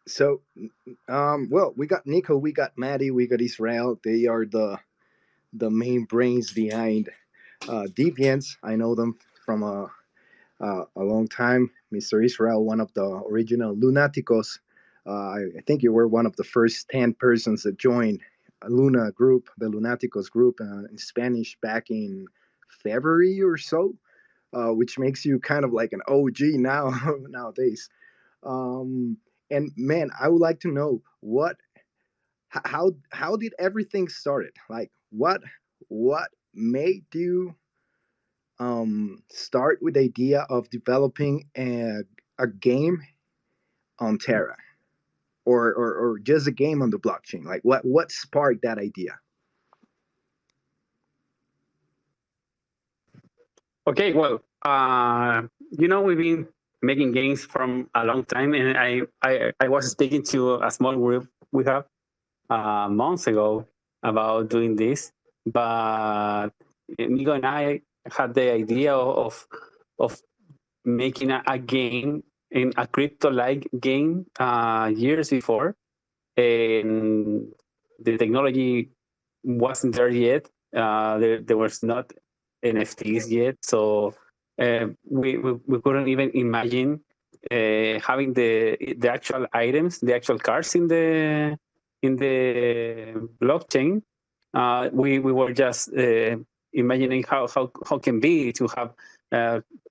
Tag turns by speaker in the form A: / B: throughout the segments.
A: So, well, we got Nico, we got Maddie, we got Israel. They are the main brains behind Deviants. I know them from a long time. Mr. Israel, one of the original Lunaticos. I think you were one of the first 10 persons that joined a Luna group, the Lunaticos group in Spanish back in February or so, which makes you kind of like an OG now nowadays. Um, and man, I would like to know how did everything started? Like what made you start with the idea of developing a game on Terra, or just a game on the blockchain? Like what sparked that idea?
B: Okay, well, we've been making games from a long time, and I was speaking to a small group we have months ago about doing this, but Nico and I had the idea of making a game in a crypto-like game years before, and the technology wasn't there yet. There was not NFTs yet, so we couldn't even imagine having the actual items, the actual cards in the blockchain. We were just imagining how can be to have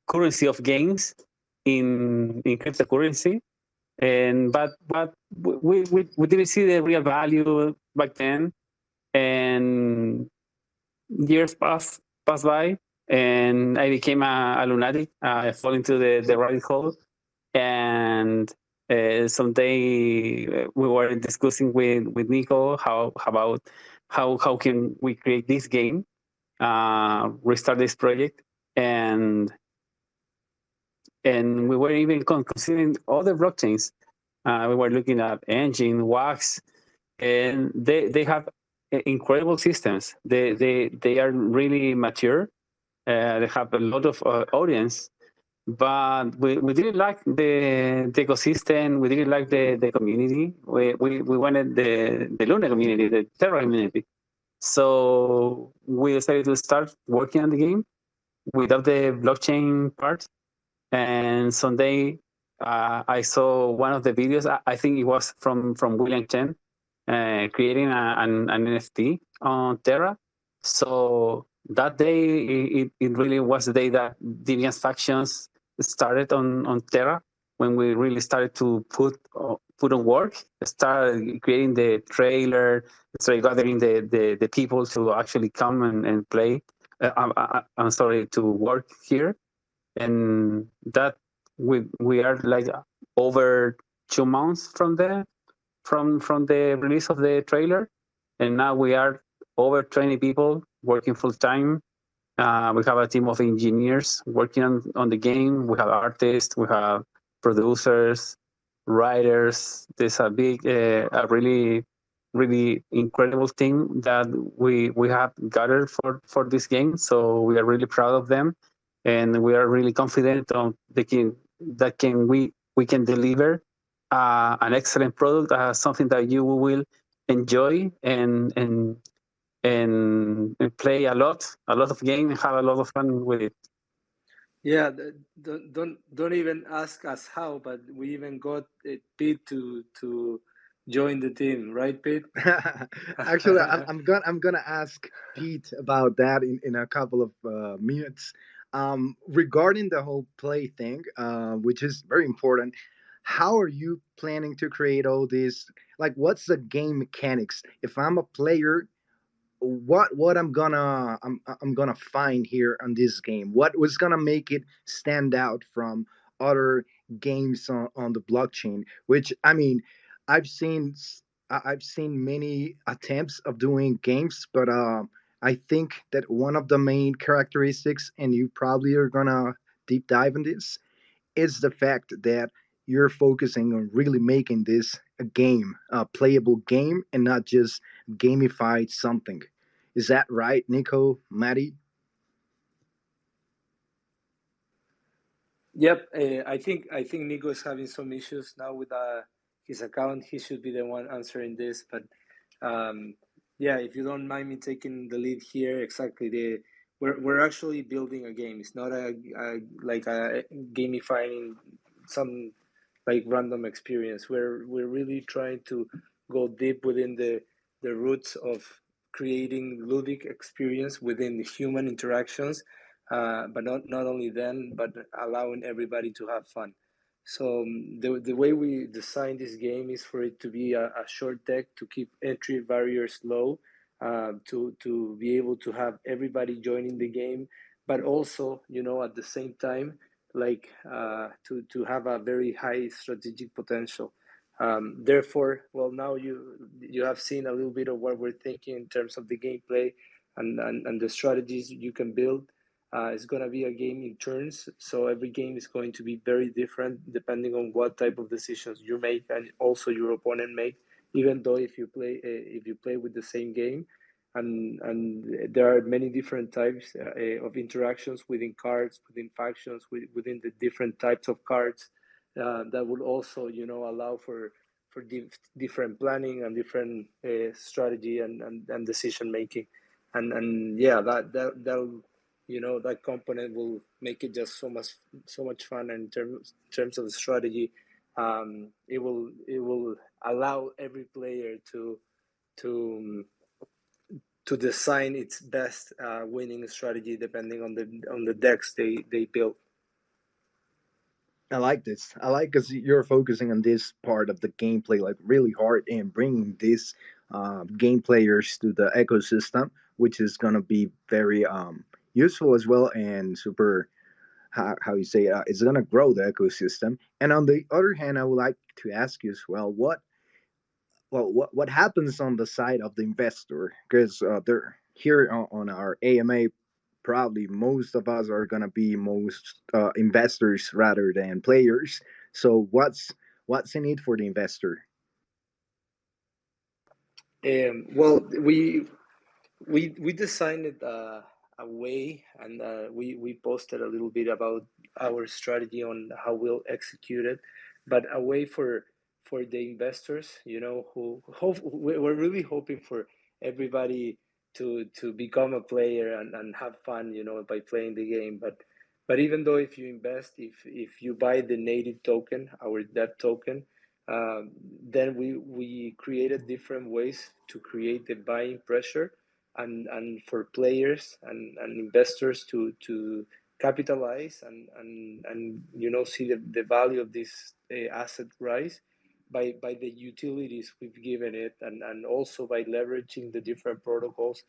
B: currency of games in cryptocurrency, and but we didn't see the real value back then, and years passed by, and I became a lunatic. I fell into the rabbit hole, and someday we were discussing with Nico how about how can we create this game, restart this project, and we were even considering other blockchains. We were looking at Engine, Wax, and they have incredible systems. They are really mature. They have a lot of audience, but we didn't like the ecosystem. We didn't like the community. We wanted the Luna community, the Terra community. So we decided to start working on the game without the blockchain part. And someday I saw one of the videos. I think it was from William Chen, creating an NFT on Terra. So that day, it really was the day that Deviants factions started on Terra, when we really started to put on work, started creating the trailer, started gathering the people to actually come and play. I'm sorry, to work here, and that we are like over 2 months from the release of the trailer, and now we are over 20 people working full time. We have a team of engineers working on the game. We have artists, we have producers, writers. There's a really incredible team that we have gathered for this game. So we are really proud of them, and we are really confident on we can deliver an excellent product, something that you will enjoy and play a lot of game, and have a lot of fun with it.
C: Yeah, don't even ask us how, but we even got Pete to join the team, right, Pete?
A: Actually, I'm gonna ask Pete about that in a couple of minutes. Regarding the whole play thing, which is very important. How are you planning to create all this? Like, what's the game mechanics? If I'm a player, what I'm gonna find here on this game? What was gonna make it stand out from other games on the blockchain? Which, I mean, I've seen I've seen many attempts of doing games, but I think that one of the main characteristics, and you probably are gonna deep dive in this, is the fact that you're focusing on really making this a game, a playable game, and not just gamified something. Is that right, Nico, Maddie?
C: Yep, I think Nico is having some issues now with his account. He should be the one answering this. But yeah, if you don't mind me taking the lead here, exactly. We're actually building a game. It's not like a gamifying some like random experience. We're really trying to go deep within the roots of creating ludic experience within the human interactions, but not only then, but allowing everybody to have fun. So the way we designed this game is for it to be a short deck to keep entry barriers low, to be able to have everybody joining the game, but also, at the same time, like to have a very high strategic potential. Therefore, well, now you have seen a little bit of what we're thinking in terms of the gameplay and the strategies you can build. It's going to be a game in turns, so every game is going to be very different depending on what type of decisions you make and also your opponent make. Even though if you play with the same game, and there are many different types of interactions within cards, within factions, within the different types of cards, that would also allow for different planning and different strategy and decision making, and yeah, that'll that component will make it just so much fun. And in terms of the strategy, it will allow every player to to design its best winning strategy depending on the decks they build.
A: I like this. I like because you're focusing on this part of the gameplay like really hard and bringing these game players to the ecosystem, which is gonna be very useful as well and super. How you say it's gonna grow the ecosystem. And on the other hand, I would like to ask you as well what happens on the side of the investor because they're here on our AMA. Probably most of us are gonna be most investors rather than players. So what's in it for the investor?
C: Well, we designed it a way, and we posted a little bit about our strategy on how we'll execute it, but a way for the investors, who hope we're really hoping for everybody to become a player and have fun, by playing the game. But even though if you invest, if you buy the native token, our dev token, then we created different ways to create the buying pressure, and for players and investors to capitalize and see the value of this asset rise by the utilities we've given it, and also by leveraging the different protocols,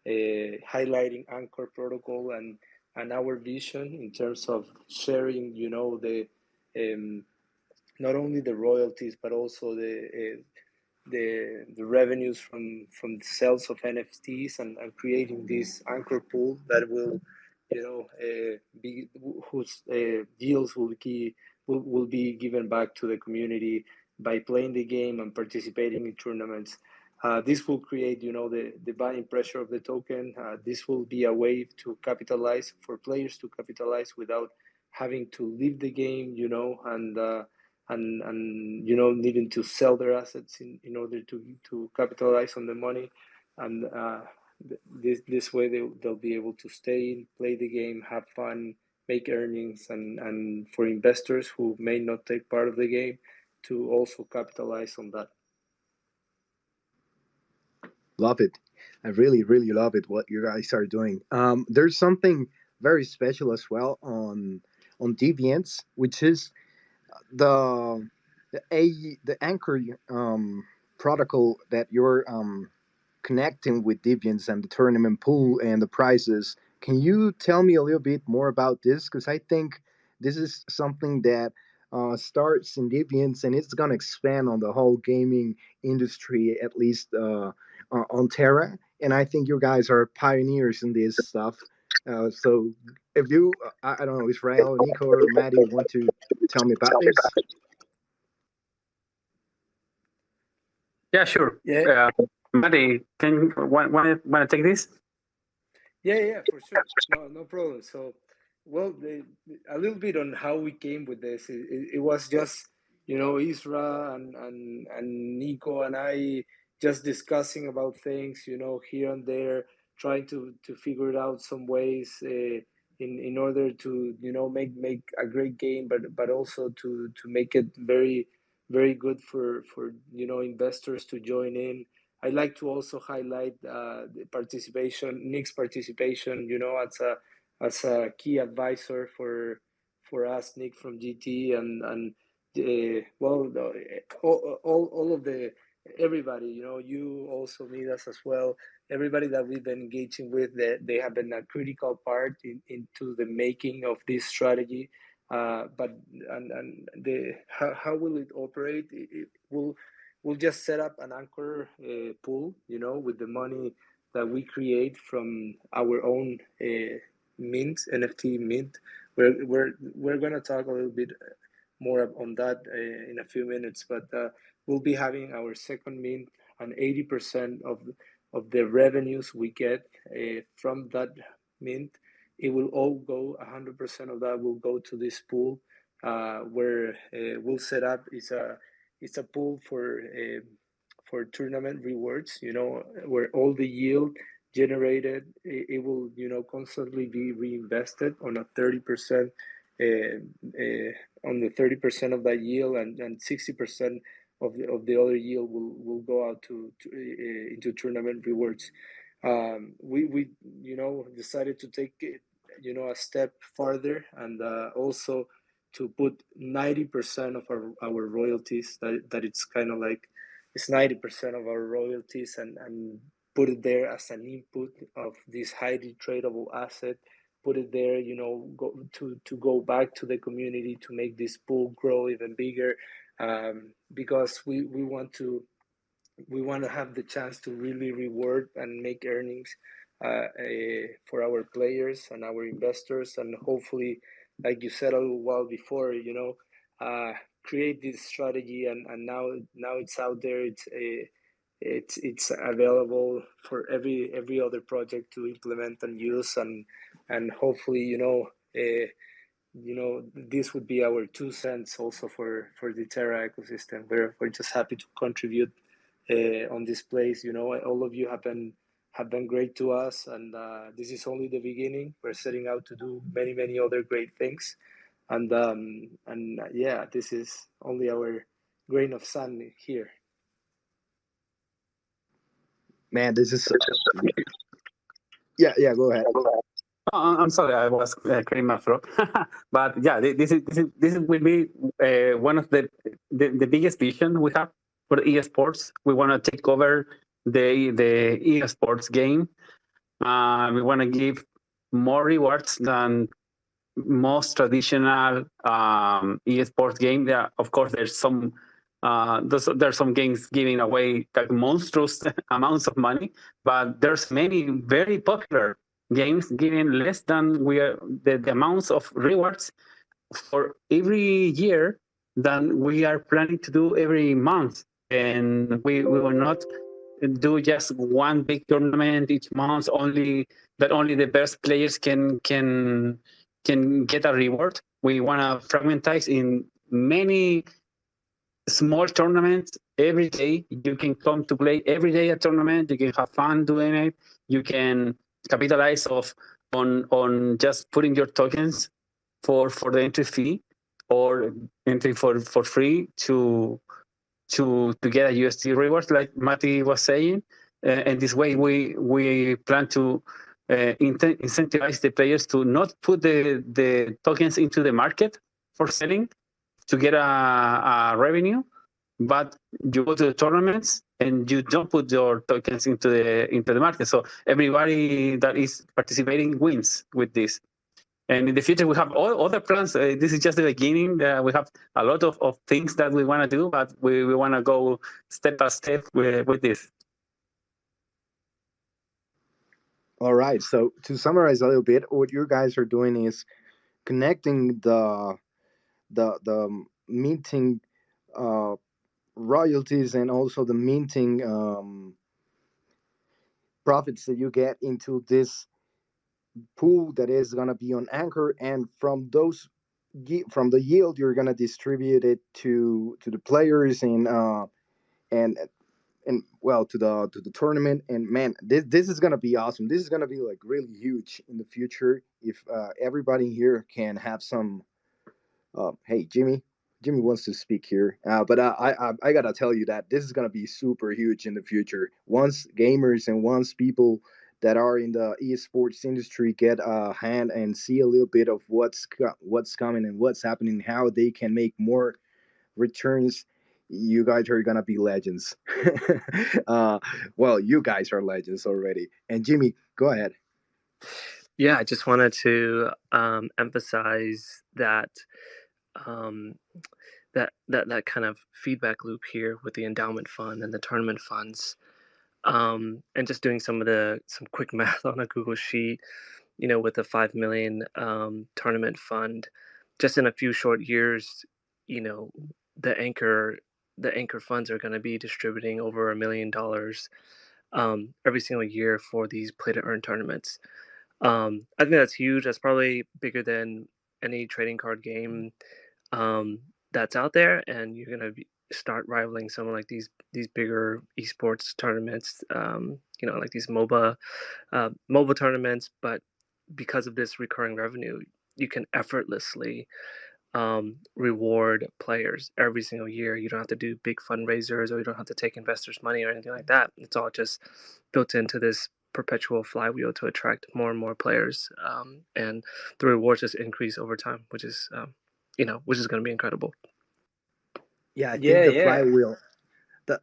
C: highlighting Anchor protocol and our vision in terms of sharing, the not only the royalties but also the revenues from the sales of NFTs, and creating this anchor pool that will be whose deals will be given back to the community by playing the game and participating in tournaments. This will create, the buying pressure of the token. This will be a way to capitalize, for players to capitalize without having to leave the game, and needing to sell their assets in order to capitalize on the money. And this way they'll be able to stay, play the game, have fun, make earnings, and for investors who may not take part of the game to also capitalize on that.
A: Love it. I really, really love it. What you guys are doing. There's something very special as well on Deviants, which is the the anchor protocol that you're connecting with Deviants and the tournament pool and the prizes. Can you tell me a little bit more about this? Because I think this is something that starts in Deviants and it's gonna expand on the whole gaming industry, at least on Terra. And I think you guys are pioneers in this stuff. So if you, I don't know, Israel, Nico, or Maddie want to tell me about this?
B: Yeah, sure.
C: Yeah,
B: Maddie, can you want to take this?
C: yeah, for sure. No problem. So, well, a little bit on how we came with this. It was just Isra and Nico and I just discussing about things, here and there, trying to figure it out some ways in order to make a great game, but also to make it very very good for investors to join in. I like to also highlight the participation, Nick's participation, as a key advisor for us, Nick from GT, and well, all of the everybody, you also need us as well. Everybody that we've been engaging with, they have been a critical part into the making of this strategy. But and the how will it operate? It will we'll just set up an anchor pool, with the money that we create from our own mint NFT mint. We're gonna talk a little bit more on that in a few minutes. But we'll be having our second mint, and 80% of the revenues we get from that mint, it will all go. 100% of that will go to this pool, where we'll set up. It's a pool for tournament rewards. Where all the yield generated, it will constantly be reinvested on a 30%, on the 30% of that yield, and 60% of the other yield will go out to into tournament rewards. We decided to take it a step farther, and also to put 90% of our royalties, that it's kind of like it's 90% of our royalties, and put it there as an input of this highly tradable asset. Put it there, to go back to the community to make this pool grow even bigger, because we want to have the chance to really reward and make earnings for our players and our investors, and hopefully, like you said a little while before, create this strategy, and now it's out there. It's available for every other project to implement and use, and hopefully, this would be our 2 cents also for the Terra ecosystem. We're just happy to contribute on this place. All of you have been great to us, and this is only the beginning. We're setting out to do many many other great things, and yeah, this is only our grain of sand here.
A: Man, this is yeah, yeah. Go ahead.
B: I'm sorry, I was clearing my throat. But yeah, this will be one of the biggest vision we have for esports. We want to take over the esports game. We want to give more rewards than most traditional esports game. There, of course, there's some games giving away like monstrous amounts of money, but there's many very popular games giving less than the amounts of rewards for every year than we are planning to do every month. And we will not do just one big tournament each month, only that only the best players can get a reward. We want to fragmentize in many small tournaments every day. You can come to play every day a tournament. You can have fun doing it. You can capitalize on just putting your tokens for the entry fee, or entry for free to get a UST rewards, like Mati was saying. And this way, we plan to incentivize the players to not put the tokens into the market for selling to get a revenue, but you go to the tournaments and you don't put your tokens into the market. So everybody that is participating wins with this. And in the future, we have all other plans. This is just the beginning. We have a lot of things that we want to do, but we want to go step by step with this.
A: All right. So to summarize a little bit, what you guys are doing is connecting the minting royalties, and also the minting profits that you get into this pool that is gonna be on Anchor, and from those from the yield you're gonna distribute it to the players and and well to the tournament. And man, this is gonna be awesome. This is gonna be like really huge in the future if everybody here can have some. Hey, Jimmy wants to speak here, but I gotta tell you that this is gonna be super huge in the future. Once gamers and once people that are in the esports industry get a hand and see a little bit of what's coming and what's happening, how they can make more returns, you guys are gonna be legends. uh, well, you guys are legends already. And Jimmy, go ahead.
D: Yeah, I just wanted to emphasize that um, that kind of feedback loop here with the endowment fund and the tournament funds, and just doing some quick math on a Google sheet, with the 5 million tournament fund, just in a few short years, you know, the anchor the anchor funds are going to be distributing over $1 million every single year for these play to earn tournaments. I think that's huge. That's probably bigger than any trading card game um, that's out there, and you're gonna start rivaling some of like these bigger esports tournaments. Like these mobile tournaments. But because of this recurring revenue, you can effortlessly reward players every single year. You don't have to do big fundraisers, or you don't have to take investors' money or anything like that. It's all just built into this perpetual flywheel to attract more and more players, and the rewards just increase over time, which is going to be incredible.
A: Yeah, I think
C: Yeah, yeah.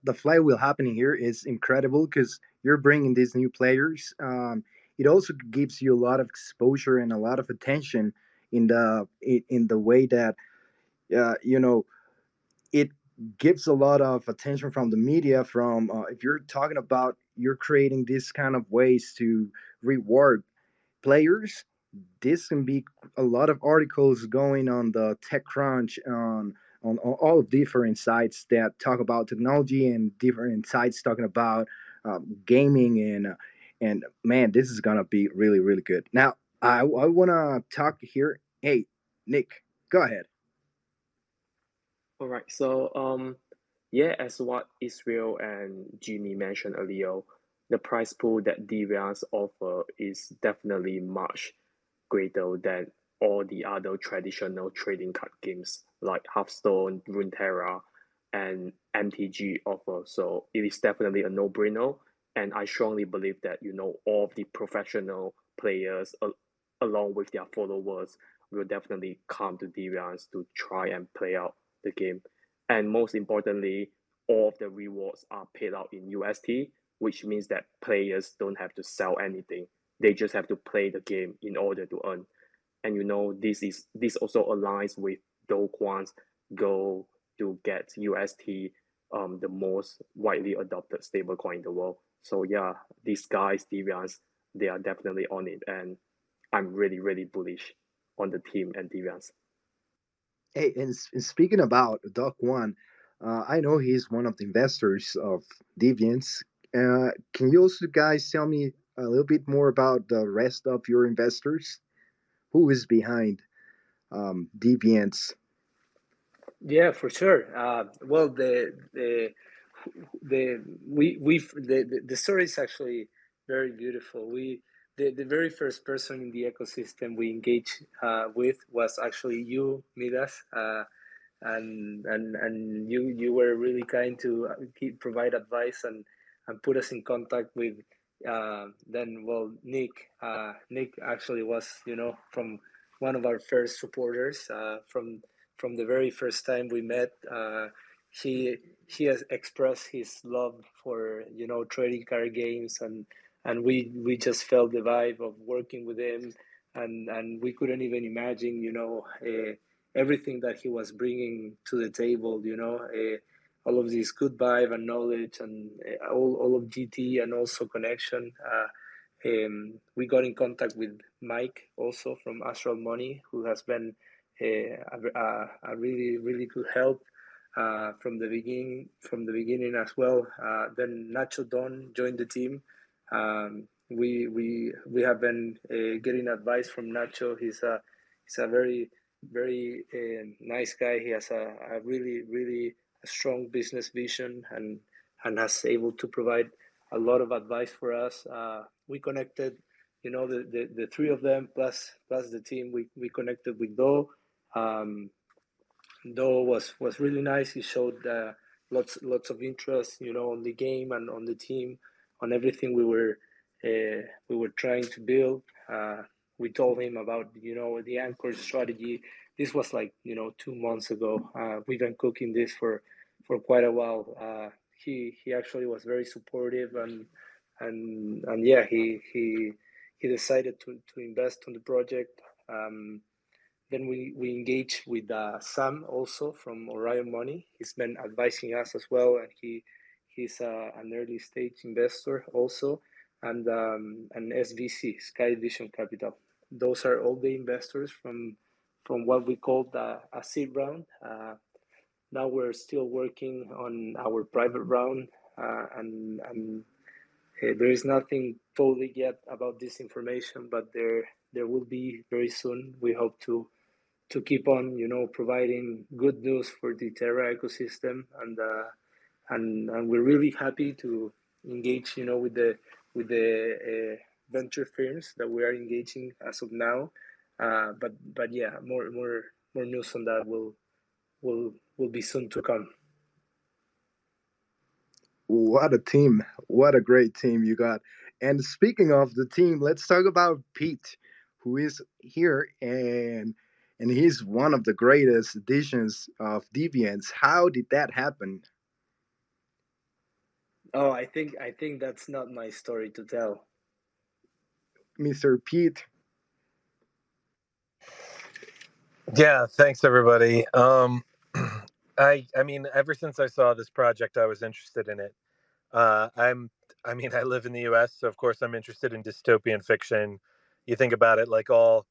A: the flywheel happening here is incredible because you're bringing these new players. It also gives you a lot of exposure and a lot of attention in the way that you know it gives a lot of attention from the media. From if you're talking about you're creating this kind of ways to reward players, this can be a lot of articles going on the TechCrunch on all different sites that talk about technology and different sites talking about gaming and man, this is gonna be really really good. Now I want to talk here. Hey, Nick, go ahead.
E: All right. So, yeah, as what Israel and Jimmy mentioned earlier, the price pool that Deviants offer is definitely much greater than all the other traditional trading card games like Hearthstone, Runeterra, and MTG offer. So it is definitely a no-brainer, and I strongly believe that all of the professional players, along with their followers, will definitely come to Deviants to try and play out the game. And most importantly, all of the rewards are paid out in UST, which means that players don't have to sell anything. They just have to play the game in order to earn. And this also aligns with Do Kwan's goal to get UST, the most widely adopted stablecoin in the world. So yeah, these guys, Deviants, they are definitely on it, and I'm really, really bullish on the team and Deviants.
A: Hey, and speaking about Doc One, I know he's one of the investors of Deviants. Can you also guys tell me a little bit more about the rest of your investors? Who is behind Deviants?
C: Yeah, for sure. Well, the story is actually very beautiful. The very first person in the ecosystem we engaged with was actually you, Midas, and you were really kind to provide advice and put us in contact with then well Nick. Nick actually was from one of our first supporters from the very first time we met. He he has expressed his love for trading card games, and we just felt the vibe of working with him, and we couldn't even imagine everything that he was bringing to the table. All of this good vibe and knowledge, and all of GT and also connection. We got in contact with Mike also from Astral Money, who has been a really really good help from the beginning as well. Then Nacho Don joined the team. We have been getting advice from Nacho. He's a very very nice guy. He has a really a strong business vision and has able to provide a lot of advice for us. We connected, the three of them plus the team. We connected with Do. Um, Do was really nice. He showed lots of interest, on the game and on the team, on everything we were trying to build. We told him about the anchor strategy. This was like 2 months ago. We've been cooking this for quite a while. He actually was very supportive and yeah, he decided to invest on the project. Then we engaged with Sam also from Orion Money. He's been advising us as well, and he's an early stage investor also, and an SVC, Sky Vision Capital. Those are all the investors from what we called a seed round. Now we're still working on our private round, and there is nothing public yet about this information, but there will be very soon. We hope to keep on, providing good news for the Terra ecosystem, and we're really happy to engage, with the venture firms that we are engaging as of now. But yeah, more news on that will be soon to come.
A: What a team. What a great team you got. And speaking of the team, let's talk about Pete, who is here and he's one of the greatest additions of Deviants. How did that happen,
C: Oh, I think that's not my story to tell.
A: Mr. Pete?
F: Yeah, thanks everybody. I mean, ever since I saw this project, I was interested in it. I mean, I live in the U.S., so of course I'm interested in dystopian fiction. You think about it, like all,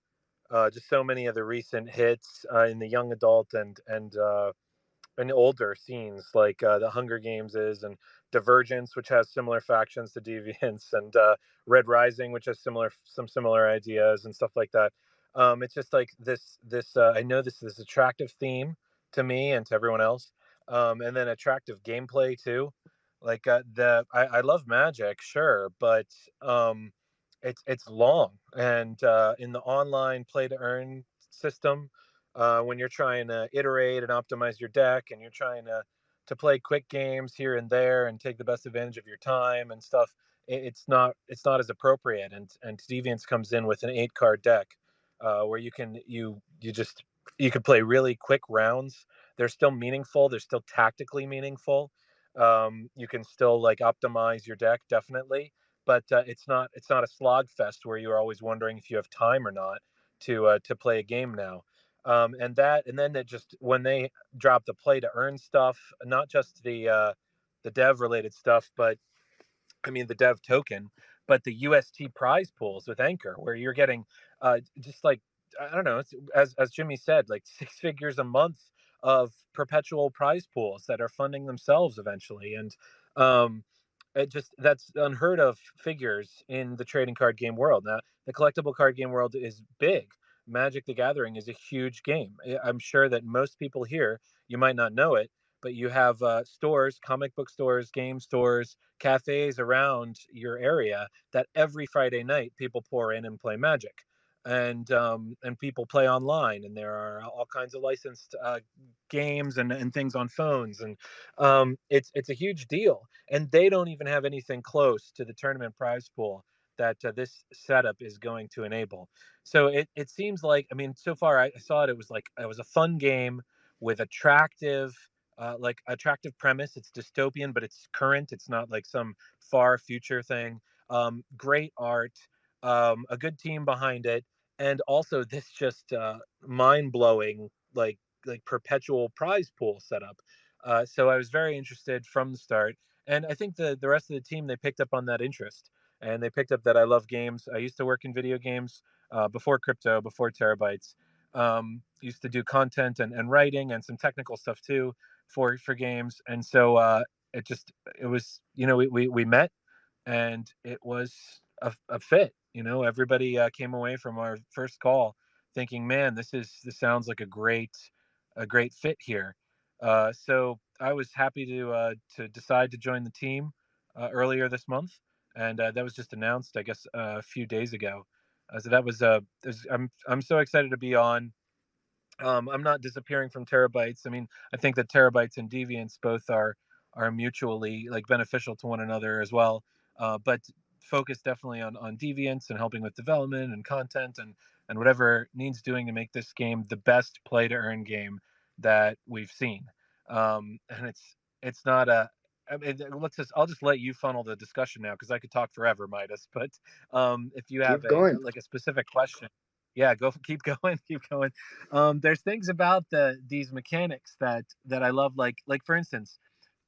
F: just so many of the recent hits in the young adult and older scenes like the Hunger Games is and Divergence, which has similar factions to Deviants, and Red Rising, which has some similar ideas and stuff like that. It's just like this. I know this attractive theme to me and to everyone else, and then attractive gameplay too. Like I love Magic, sure, but it's long and in the online play to earn system when you're trying to iterate and optimize your deck and you're trying to play quick games here and there and take the best advantage of your time and stuff. It's not as appropriate, and Deviants comes in with an 8 card deck where you can play really quick rounds. They're still meaningful, they're still tactically meaningful. You can still like optimize your deck definitely, but it's not a slog fest where you're always wondering if you have time or not to play a game now. And then it just when they drop the play to earn stuff, not just the dev related stuff, but I mean the dev token, but the UST prize pools with Anchor, where you're getting just like I don't know, as Jimmy said, like 6 figures a month of perpetual prize pools that are funding themselves eventually, and um, it just that's unheard of figures in the trading card game world. Now, the collectible card game world is big. Magic the Gathering is a huge game. I'm sure that most people here, you might not know it, but you have stores, comic book stores, game stores, cafes around your area that every Friday night people pour in and play Magic, and people play online, and there are all kinds of licensed games and things on phones, and it's a huge deal, and they don't even have anything close to the tournament prize pool that this setup is going to enable. So it seems like I mean so far I saw it was like it was a fun game with attractive premise. It's dystopian, but it's current. It's not like some far future thing. Great art, a good team behind it, and also this just mind blowing like perpetual prize pool setup. So I was very interested from the start, and I think the rest of the team they picked up on that interest, and they picked up that I love games. I used to work in video games before crypto, before terabytes. Used to do content and writing and some technical stuff too for games, and so it was we met, and it was a fit. Everybody came away from our first call thinking, man, this sounds like a great fit here. So I was happy to decide to join the team earlier this month, and that was just announced, I guess, a few days ago. So that was I'm so excited to be on. I'm not disappearing from terabytes. I mean, I think that terabytes and deviants both are mutually like beneficial to one another as well. But focus definitely on deviants and helping with development and content and whatever needs doing to make this game the best play to earn game that we've seen. And it's not a. I mean, I'll just let you funnel the discussion now because I could talk forever, Midas. But if you have
A: Keep going.
F: like a specific question, yeah, go keep going, keep going. There's things about these mechanics that I love, like for instance,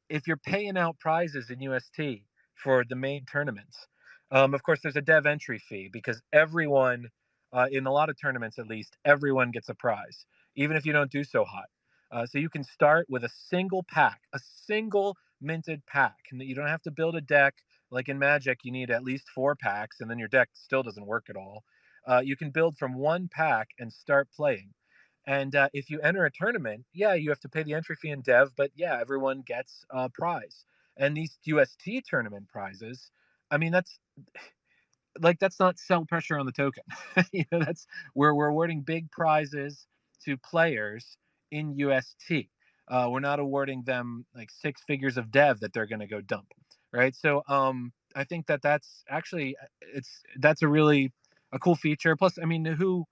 F: if you're paying out prizes in UST for the main tournaments, of course there's a dev entry fee because everyone, in a lot of tournaments at least, everyone gets a prize, even if you don't do so hot. So you can start with a single pack, a single minted pack, and you don't have to build a deck. Like in Magic, you need at least 4 packs, and then your deck still doesn't work at all. You can build from 1 pack and start playing. And if you enter a tournament, yeah, you have to pay the entry fee in dev, but yeah, everyone gets a prize. And these UST tournament prizes, I mean, that's not sell pressure on the token. That's where we're awarding big prizes to players in UST. We're not awarding them like 6 figures of dev that they're going to go dump, right? So I think that's actually that's a really a cool feature. Plus, I mean, who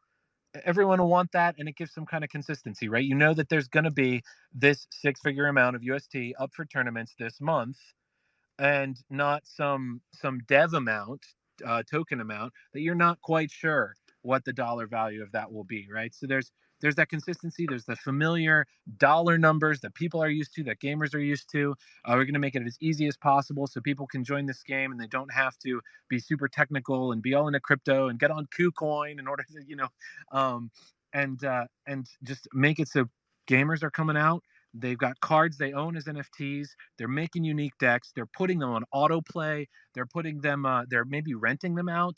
F: everyone will want that, and it gives some kind of consistency, right? You know that there's going to be this 6 figure amount of UST up for tournaments this month, and not some dev amount, token amount that you're not quite sure what the dollar value of that will be, right? So there's that consistency. There's the familiar dollar numbers that people are used to, that gamers are used to. We're going to make it as easy as possible so people can join this game and they don't have to be super technical and be all into crypto and get on KuCoin in order to, and just make it so gamers are coming out. They've got cards they own as NFTs. They're making unique decks. They're putting them on autoplay. They're putting them. They're maybe renting them out.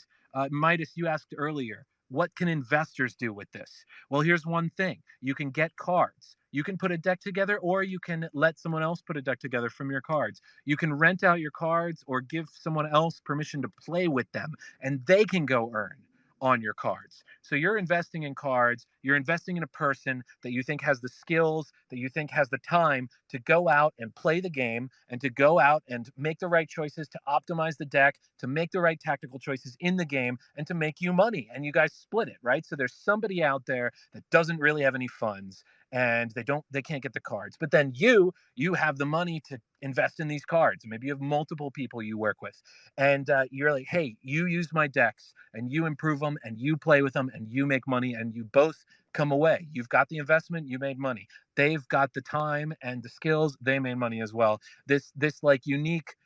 F: Midas, you asked earlier, what can investors do with this? Well, here's one thing: you can get cards. You can put a deck together, or you can let someone else put a deck together from your cards. You can rent out your cards, or give someone else permission to play with them, and they can go earn on your cards. So you're investing in cards, you're investing in a person that you think has the skills, that you think has the time to go out and play the game and to go out and make the right choices, to optimize the deck, to make the right tactical choices in the game, and to make you money. And you guys split it, right? So there's somebody out there that doesn't really have any funds and they can't get the cards. But then you have the money to invest in these cards. Maybe you have multiple people you work with, and you're like, hey, you use my decks and you improve them and you play with them and you make money and you both come away. You've got the investment, you made money. They've got the time and the skills, they made money as well. This like unique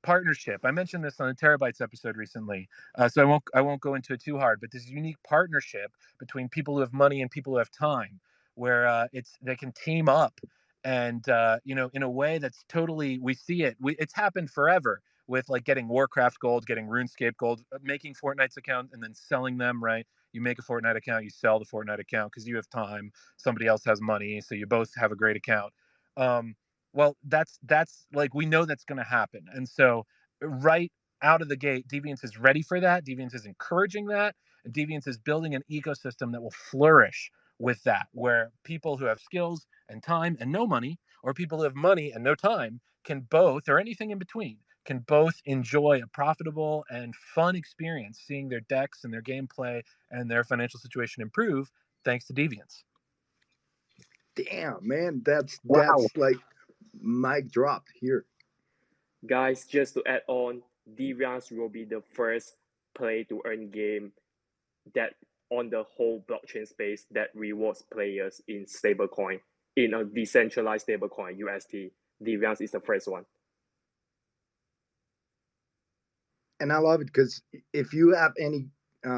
F: partnership. I mentioned this on the Terabytes episode recently, so I won't go into it too hard. But this unique partnership between people who have money and people who have time, where they can team up, and in a way that's totally, we see it. It's happened forever with like getting Warcraft gold, getting RuneScape gold, making Fortnite's account, and then selling them. Right? You make a Fortnite account, you sell the Fortnite account because you have time. Somebody else has money, so you both have a great account. Um, well, that's like, we know that's going to happen, and so right out of the gate, Deviants is ready for that. Deviants is encouraging that, and Deviants is building an ecosystem that will flourish with that, where people who have skills and time and no money, or people who have money and no time, can both, or anything in between, can both enjoy a profitable and fun experience seeing their decks and their gameplay and their financial situation improve thanks to Deviants.
A: Damn, man, that's
B: Wow.
A: like mic drop here.
E: Guys, just to add on, Deviants will be the first play to earn game that on the whole blockchain space that rewards players in stablecoin, in a decentralized stablecoin, UST. Deviants is the first one.
A: And I love it because if you have any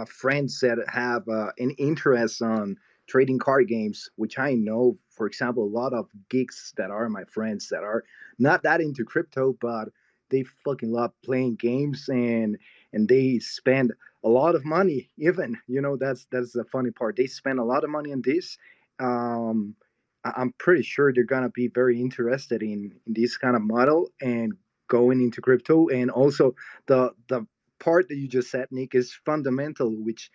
A: friends that have an interest on trading card games, which I know, for example, a lot of geeks that are my friends that are not that into crypto, but they fucking love playing games, and they spend a lot of money. Even that's the funny part. They spend a lot of money on this. Um, I'm pretty sure they're gonna be very interested in this kind of model and going into crypto. And also the part that you just said, Nick, is fundamental, which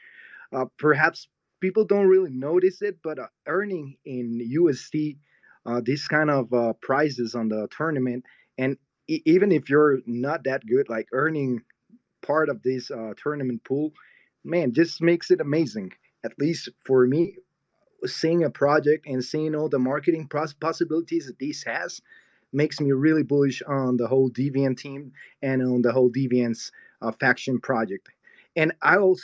A: perhaps people don't really notice it, but earning in USD these kind of prizes on the tournament, and even if you're not that good, like earning part of this tournament pool, man, just makes it amazing. At least for me, seeing a project and seeing all the marketing possibilities that this has makes me really bullish on the whole Deviant team and on the whole Deviants faction project. And I will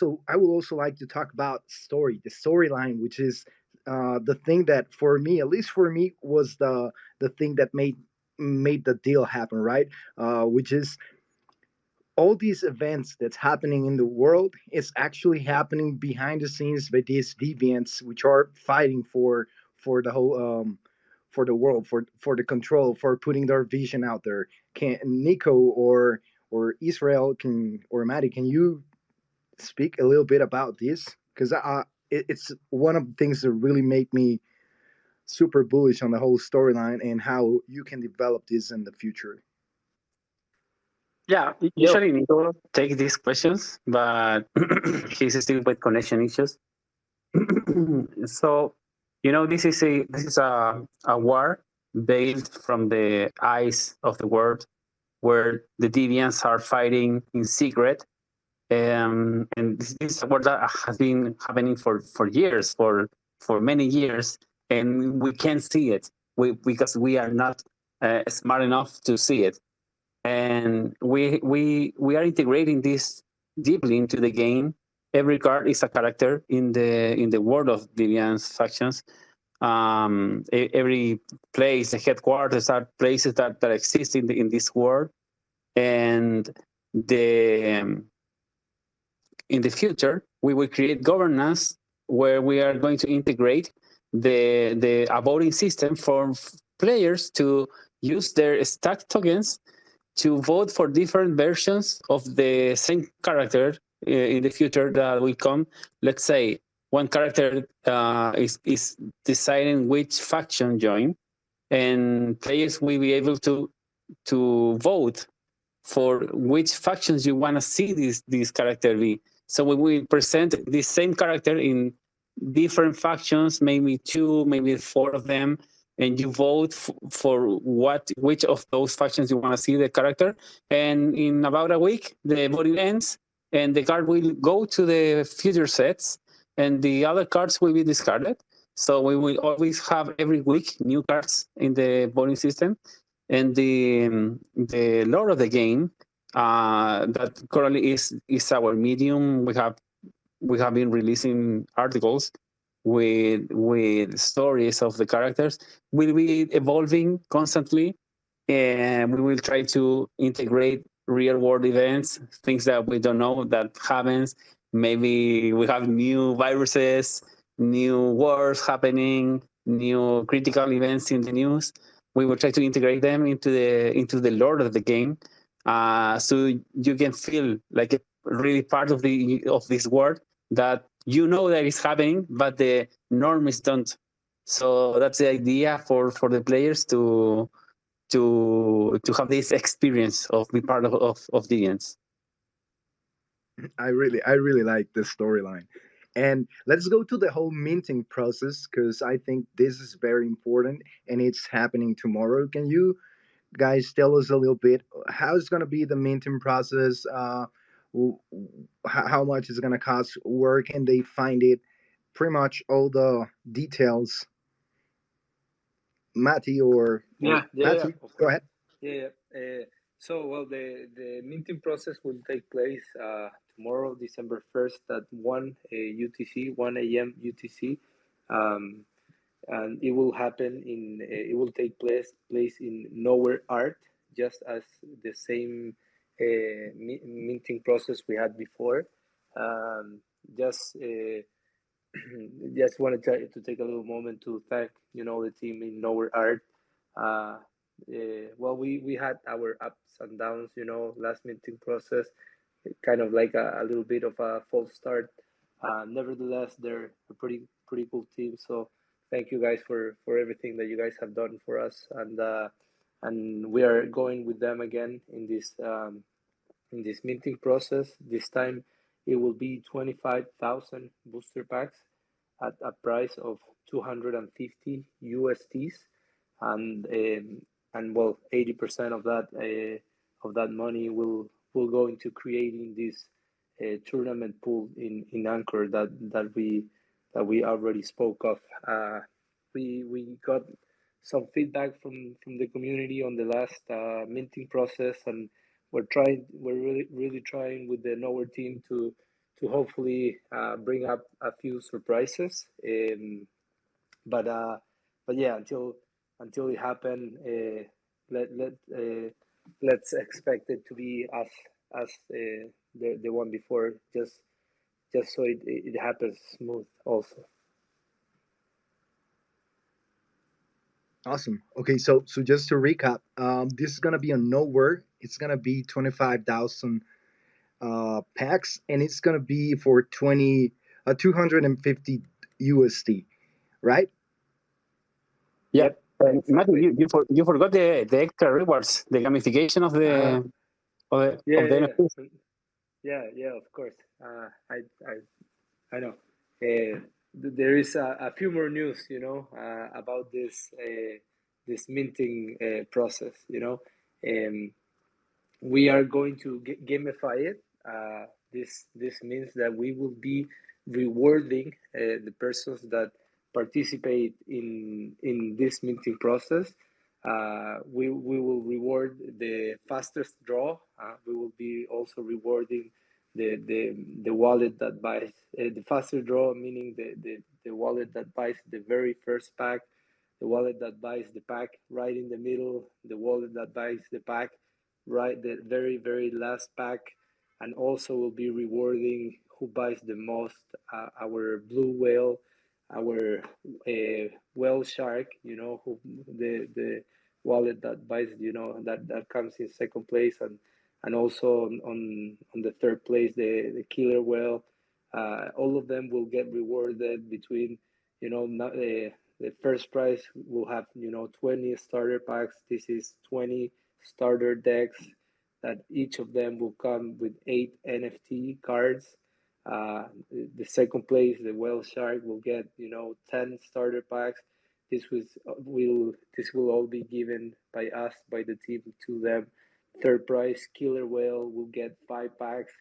A: also like to talk about the storyline, which is the thing that for me, at least for me, was the thing that made the deal happen, right? Which is all these events that's happening in the world is actually happening behind the scenes by these deviants, which are fighting for the whole for the world, for the control, for putting their vision out there. Can Nico or Israel can or Maddie, can you speak a little bit about this? Because it's one of the things that really make me super bullish on the whole storyline and how you can develop this in the future.
B: Yeah,
D: Yo,
B: usually Nico take these questions, but he's still with connection issues. So, this is a war based from the eyes of the world, where the deviants are fighting in secret. And this is a war that has been happening for years, for many years, and we can't see it because we are not smart enough to see it. And we are integrating this deeply into the game. Every card is a character in the world of Deviants factions. Every place, the headquarters, are places that exist in this world. And the in the future, we will create governance where we are going to integrate the voting system for players to use their stack tokens to vote for different versions of the same character in the future that will come. Let's say one character is deciding which faction join, and players will be able to vote for which factions you want to see this character be. So we will present this same character in different factions, maybe two, maybe four of them, and you vote for which of those factions you want to see the character. And in about a week, the voting ends, and the card will go to the future sets, and the other cards will be discarded. So we will always have every week new cards in the voting system. And the lore of the game that currently is our medium. We have been releasing articles with stories of the characters. Will be evolving constantly, and we will try to integrate real world events, things that we don't know that happens. Maybe we have new viruses, new wars happening, new critical events in the news. We will try to integrate them into the lore of the game, so you can feel like a really part of this world that that is happening, but the normies don't. So that's the idea for the players to have this experience of being part of Deviants.
A: I really like this storyline. And let's go to the whole minting process because I think this is very important and it's happening tomorrow. Can you guys tell us a little bit how it's going to be the minting process? How much is going to cost? Where can they find it? Pretty much all the details. Matty or
C: Yeah, yeah, yeah,
A: Matty,
C: of
A: go
C: course.
A: ahead.
C: Yeah, yeah. So, well, the minting process will take place tomorrow, December 1st at 1 UTC, 1 a.m. UTC. Um, and it will happen it will take place in Nowhere Art, just as the same minting process we had before. Um, just just wanted to take a little moment to thank the team in Nowhere Art. well, we had our ups and downs, last minting process, kind of like a little bit of a false start. Nevertheless, they're a pretty cool team. So thank you guys for everything that you guys have done for us, and we are going with them again in this minting process. This time, it will be 25,000 booster packs at a price of 250 USDs, and well, 80% of that money will go into creating this tournament pool in Anchor that we already spoke of. We got some feedback from the community on the last minting process, and we're really trying with the Nowhere team to hopefully bring up a few surprises. But yeah, until it happen, let's expect it to be as the one before, just so it happens smooth also.
A: Awesome. Okay, so just to recap, this is gonna be on Nowhere. It's gonna be 25,000 packs, and it's gonna be for 250 USD, right?
B: Yeah.
C: Yep,
B: Matthew,
C: exactly.
B: you forgot the extra rewards, the gamification of
C: Uh-huh. Yeah,
B: of the
C: yeah,
B: NFTs.
C: yeah, of course. I know. There is a few more news, about this minting process. Um, we are going to gamify it. This means that we will be rewarding the persons that participate in this minting process. We will reward the fastest draw. We will be also rewarding the wallet that buys the faster draw, meaning the wallet that buys the very first pack, the wallet that buys the pack right in the middle, the wallet that buys the pack right the very last pack, and also will be rewarding who buys the most, our blue whale, our whale shark, who the wallet that buys, that comes in second place, and also on the third place, the killer whale. All of them will get rewarded between, not, the first prize will have 20 starter packs. This is 20 starter decks that each of them will come with 8 NFT cards. The second place, the whale shark, will get 10 starter packs. This will all be given by us, by the team, to them. Third prize, killer whale, will get 5 packs.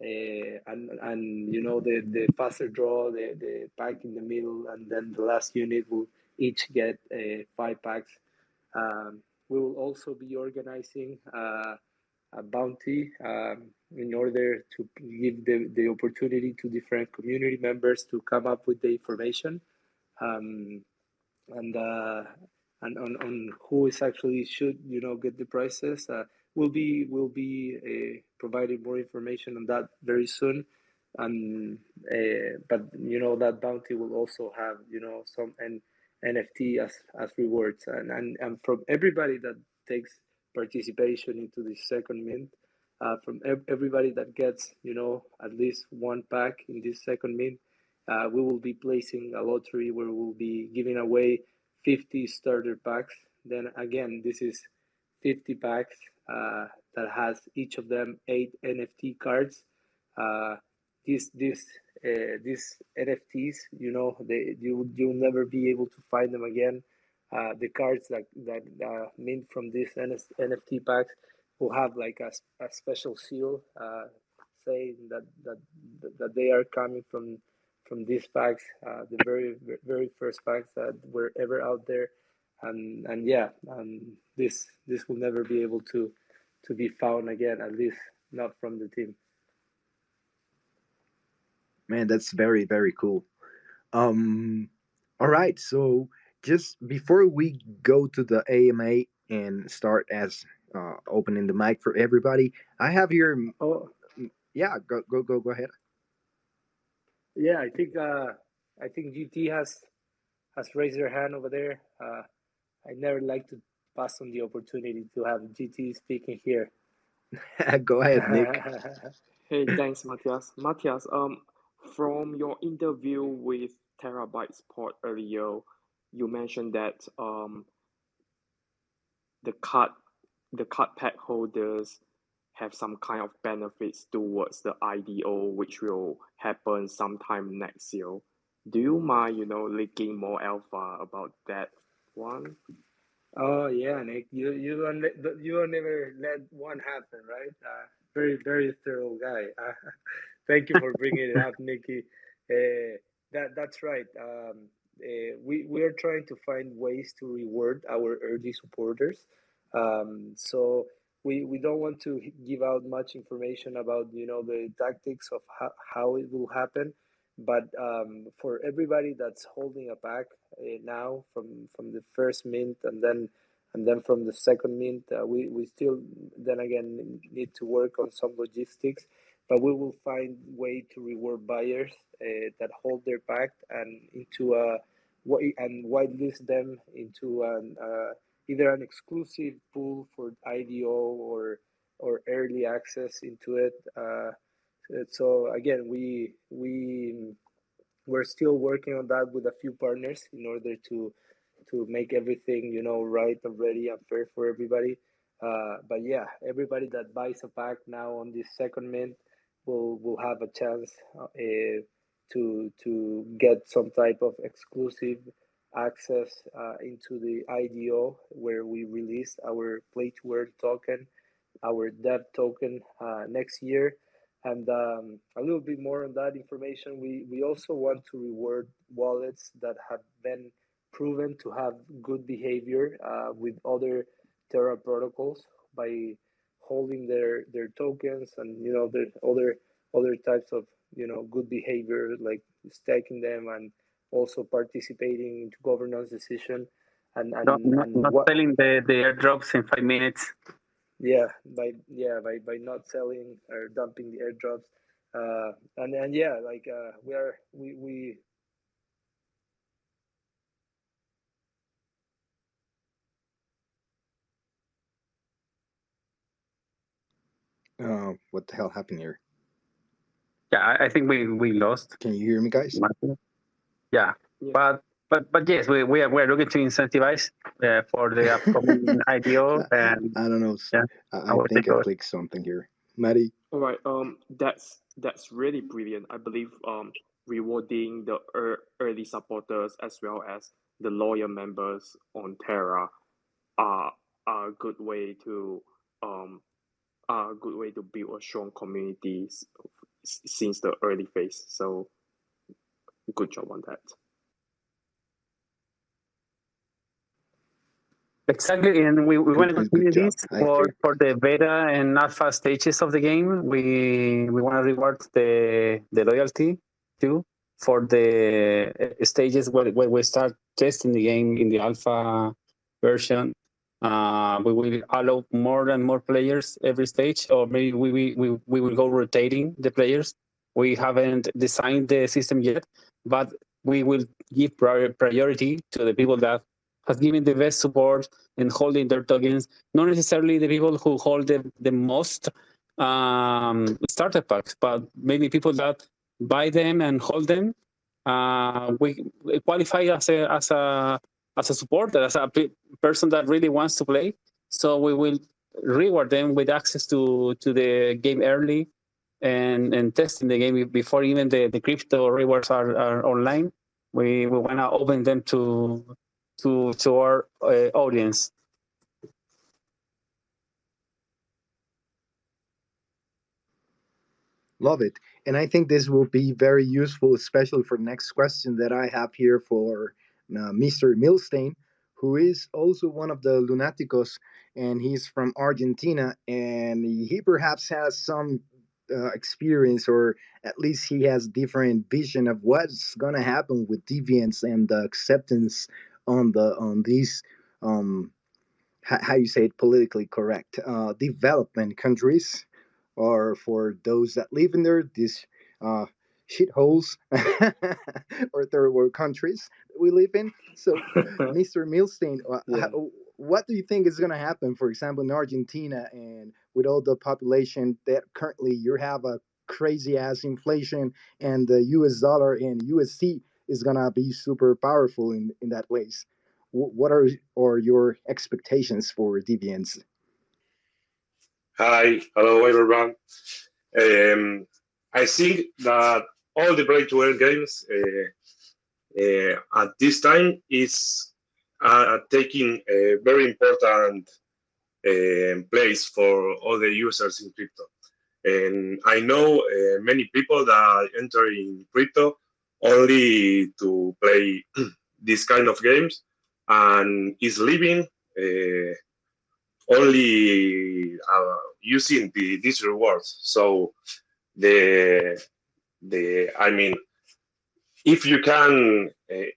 C: And the faster draw, the pack in the middle, and then the last unit will each get 5 packs. We will also be organizing a bounty, in order to give the opportunity to different community members to come up with the information, um, and on who is actually should get the prices. We'll be providing more information on that very soon, and but that bounty will also have some NFT as rewards, and from everybody that takes participation into the second mint, from everybody that gets at least one pack in this second mint, we will be placing a lottery where we'll be giving away 50 starter packs. Then again, this is 50 packs, that has each of them 8 NFT cards. Uh, these NFTs, you'll never be able to find them again. The cards that mint from these NFT packs will have like a special seal, saying that they are coming from these packs, the very first packs that were ever out there, and yeah, this will never be able to be found again, at least not from the team.
A: Man, that's very very cool. Um, all right, so just before we go to the AMA and start as opening the mic for everybody, I have here.
C: Oh,
A: Yeah, go ahead.
C: yeah, I think GT has raised their hand over there. I never like pass on the opportunity to have GT speaking here.
A: Go ahead, Nick.
E: Hey, thanks, Matthias. Matthias, from your interview with Terabyte Sport earlier, you mentioned that the card the card pack holders have some kind of benefits towards the IDO, which will happen sometime next year. Do you mind, leaking more alpha about that one?
C: Oh yeah, Nick, you don't never let one happen, right? Very very thorough guy. Thank you for bringing it up, Nikki. That's right. We are trying to find ways to reward our early supporters. So we don't want to give out much information about the tactics of how it will happen. But for everybody that's holding a pack now from the first mint and then from the second mint, we still then again need to work on some logistics, but we will find way to reward buyers that hold their pack and into a and whitelist them into an either an exclusive pool for IDO or early access into it. So again, we're still working on that with a few partners in order to make everything right and ready and fair for everybody. But yeah, everybody that buys a pack now on this second mint will have a chance to get some type of exclusive access into the IDO where we released our play to earn token, our dev token next year. And a little bit more on that information. We also want to reward wallets that have been proven to have good behavior with other Terra protocols by holding their tokens and their other types of good behavior like staking them and also participating into governance decision and
B: Not
C: what
B: selling the airdrops in 5 minutes.
C: by not selling or dumping the airdrops and yeah like we
A: What the hell happened here?
B: Yeah, I think we lost.
A: Can you hear me, guys?
B: Yeah,
E: Yeah.
B: but yes, we are looking to incentivize for the upcoming IDO, and
A: I don't know.
B: yeah,
A: I
B: our
A: think I
B: takeover.
A: clicked something here. Maddie,
E: All right. That's really brilliant. I believe rewarding the early supporters as well as the loyal members on Terra are are a good way to um are a good way to build a strong community since the early phase. So good job on that.
B: Exactly, and we want to
A: good
B: continue
A: job.
B: this
A: I agree.
B: for the beta and alpha stages of the game. We want to reward the loyalty too for the stages where we start testing the game in the alpha version. We will allow more and more players every stage, or maybe we will go rotating the players. We haven't designed the system yet, but we will give priority to the people that have given the best support and holding their tokens, not necessarily the people who hold the most starter packs, but maybe people that buy them and hold them. We qualify as a supporter, as a person that really wants to play. So we will reward them with access to the game early and testing the game before even the crypto rewards are online. We want to open them to our audience.
A: Love it. And I think this will be very useful, especially for the next question that I have here for Mr. Milstein, who is also one of the Lunaticos, and he's from Argentina, and he perhaps has some experience, or at least he has different vision of what's gonna happen with deviants and the acceptance on these how you say it politically correct development countries, or for those that live in there, these uh, shitholes or third world countries that we live in. So, Mr. Milstein,
C: Yeah.
A: what do you think is going to happen, for example, in Argentina, and with all the population that currently you have a crazy ass inflation, and the US dollar and USC is going to be super powerful in that place? What are your expectations for Deviants?
G: Hi, hello everyone. Um, I think that all the play-to-earn games at this time is taking a very important place for all the users in crypto. And I know many people that enter in crypto only to play this kind of games and is living only using these rewards. So the I mean, if you can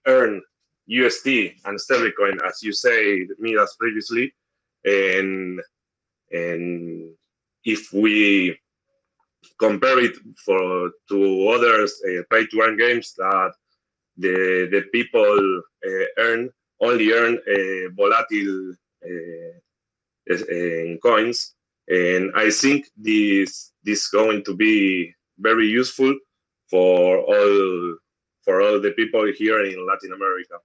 G: earn USD and stablecoin, as you say, me as previously, and and if we compare it to others pay to earn games that the people only earn volatile coins, and I think this going to be very useful for all the people here in Latin America.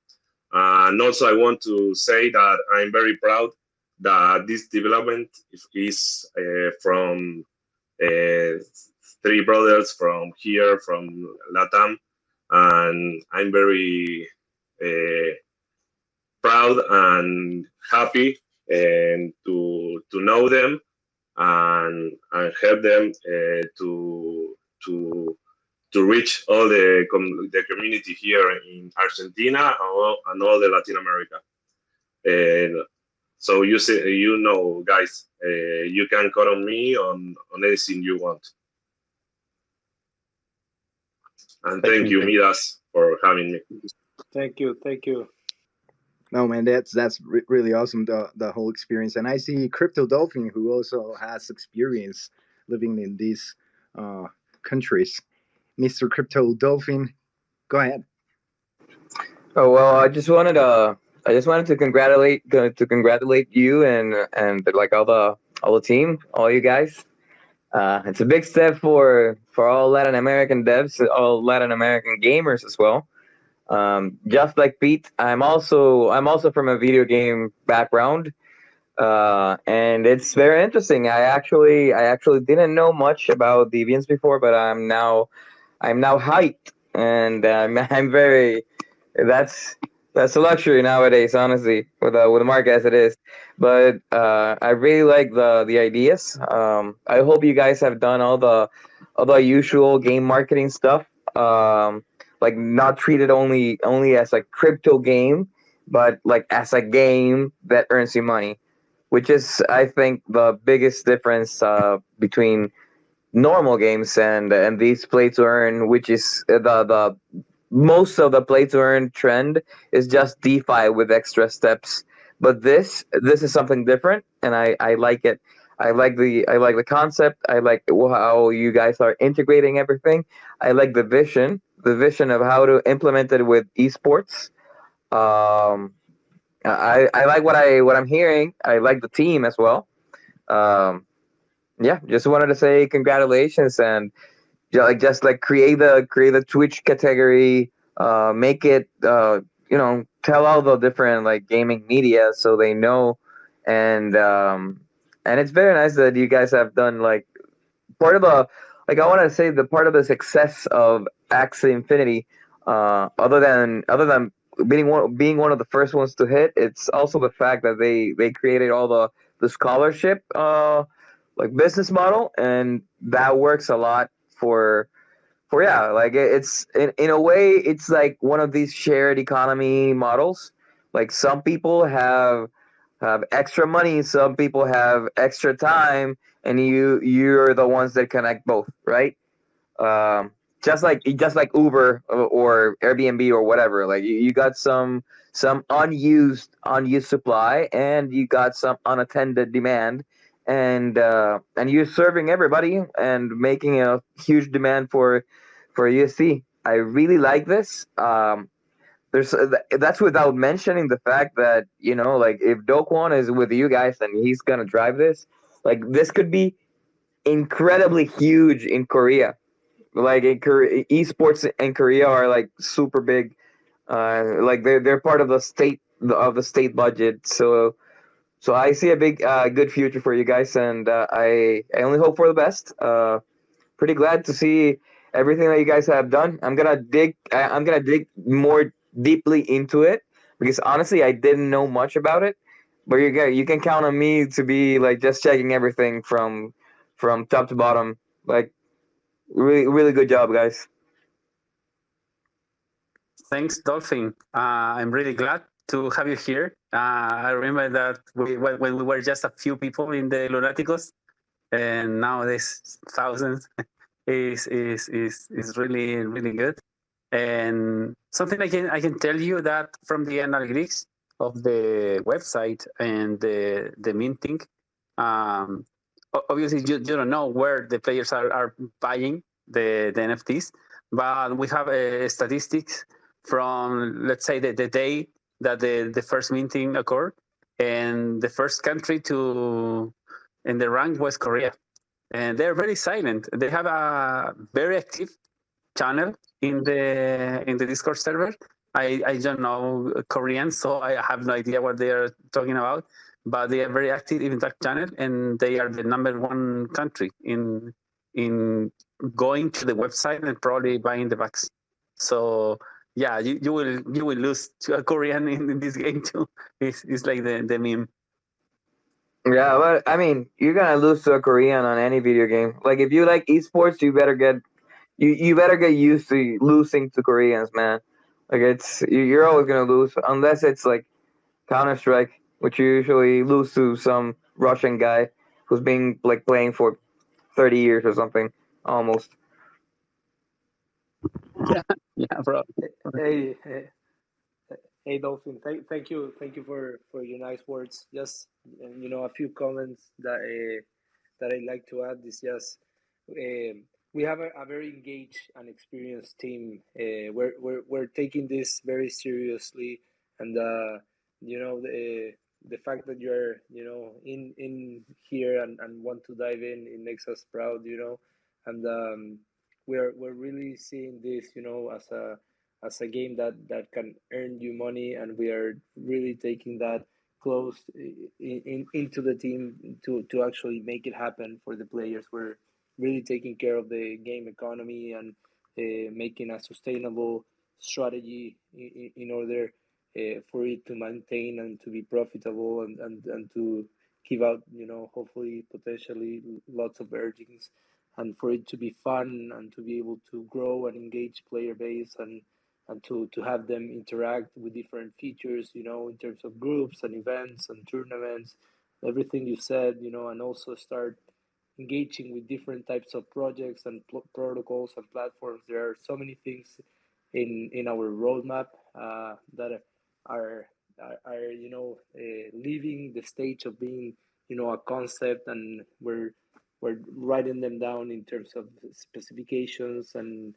G: And also, I want to say that I'm very proud that this development is from uh, three brothers from here, from Latam, and I'm very uh, proud and happy and to know them and help them to to reach all the community here in Argentina and all the Latin America. And so you say, guys, you can call on me on anything you want. And thank you, Midas, for having me.
C: Thank you. Thank you.
A: No, man, really awesome, the whole experience. And I see Crypto Dolphin, who also has experience living in these uh, countries. Mr. Crypto Dolphin, go ahead.
H: Oh well, I just wanted to congratulate you and like all the team, all you guys. It's a big step for all Latin American devs, all Latin American gamers as well. Just like Pete, I'm also from a video game background, and it's very interesting. I actually didn't know much about Deviants before, but I'm now hyped, and I'm very that's that's a luxury nowadays, honestly, with the market as it is. But I really like the ideas. I hope you guys have done all the usual game marketing stuff. Like not treated only as a crypto game, but like as a game that earns you money, which is I think the biggest difference between normal games and these play to earn, which is the most of the play to earn trend is just DeFi with extra steps. But this is something different, and I like it. I like the concept. I like how you guys are integrating everything. I like the vision of how to implement it with esports. Um, I like what I'm hearing. I like the team as well. Um, yeah, just wanted to say congratulations and just like create the Twitch category, make it tell all the different like gaming media so they know, and and it's very nice that you guys have done like part of the like I want to say the part of the success of Axie Infinity, other than being one of the first ones to hit, it's also the fact that they created all the scholarship like business model, and that works a lot for yeah, like it's in a way it's like one of these shared economy models. Like some people have extra money, some people have extra time, and you're the ones that connect both, right? um, just like Uber or Airbnb or whatever. Like you got some unused supply, and you got some unattended demand, and you're serving everybody and making a huge demand for USC. I really like this. there's that's without mentioning the fact that like if Dokwan is with you guys and he's gonna drive this, like this could be incredibly huge in Korea. Like in Korea, esports in Korea are like super big. Like they're part of the state budget. So I see a big good future for you guys, and I only hope for the best. Pretty glad to see everything that you guys have done. I'm gonna dig more deeply into it because honestly, I didn't know much about it. But you can count on me to be like just checking everything from top to bottom. Like really really good job, guys.
B: Thanks, Dolphin. I'm really glad to have you here. I remember that when we were just a few people in the Lunaticos, and now there's thousands. Is really really good. And something I can tell you that from the analytics of the website and the minting, um, obviously you don't know where the players are buying the NFTs, but we have statistics from, let's say, the day that the first minting occurred, and the first country to in the rank was Korea, and they're very silent. They have a very active channel in the Discord server. I don't know Korean, so I have no idea what they are talking about. But they are very active in that channel, and they are the number one country in going to the website and probably buying the bucks. So yeah, you will lose to a Korean in this game too. It's like the meme.
H: Yeah, but I mean, you're gonna lose to a Korean on any video game. Like if you like esports, you better get used to losing to Koreans, man. Like you're always gonna lose unless it's like Counter Strike, which you usually lose to some Russian guy who's been like playing for 30 years or something, almost.
B: Yeah, yeah, bro.
C: Hey, hey, hey, Dolphin. Thank you for your nice words. Just a few comments that I'd like to add is just we have a very engaged and experienced team. We're taking this very seriously, and the fact that you're in here and want to dive in, it makes us proud. And we're really seeing this as a game that can earn you money, and we are really taking that close into the team to actually make it happen for the players. We're really taking care of the game economy and making a sustainable strategy in order for it to maintain and to be profitable and to give out, hopefully, potentially lots of earnings, and for it to be fun and to be able to grow and engage player base and to have them interact with different features, in terms of groups and events and tournaments, everything you said, and also start engaging with different types of projects and protocols and platforms. There are so many things in our roadmap that are leaving the stage of being, a concept, and we're writing them down in terms of specifications and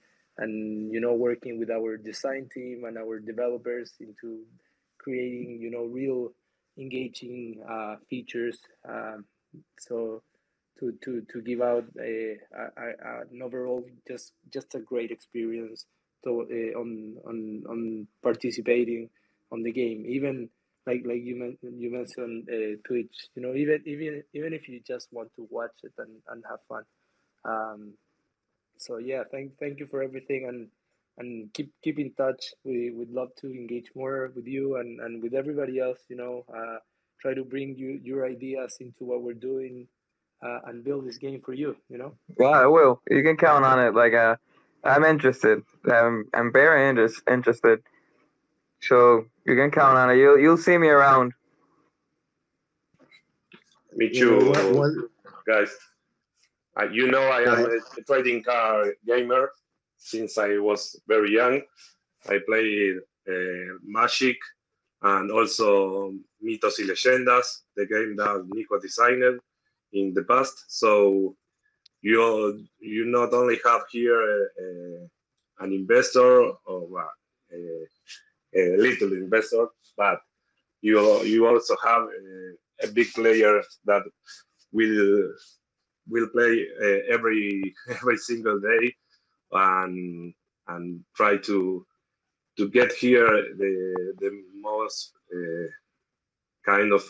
C: working with our design team and our developers into creating real engaging features, so to give out an overall just a great experience on participating on the game, even like you mentioned Twitch, even if you just want to watch it and have fun. So yeah, thank you for everything, and keep in touch. We'd love to engage more with you and with everybody else. Try to bring your ideas into what we're doing, and build this game for you.
H: Yeah, I will. You can count on it. Like I'm interested. I'm very interested. So you can count on it. You'll see me around.
G: Me
A: You know what?
G: too,
A: One.
G: guys. I
A: Go
G: am
A: ahead.
G: a trading card gamer since I was very young. I played Magic and also Mitos y Leyendas, the game that Nico designed in the past. So you not only have here an investor or little investor, but you also have a big player that will play every single day and try to get here the most kind of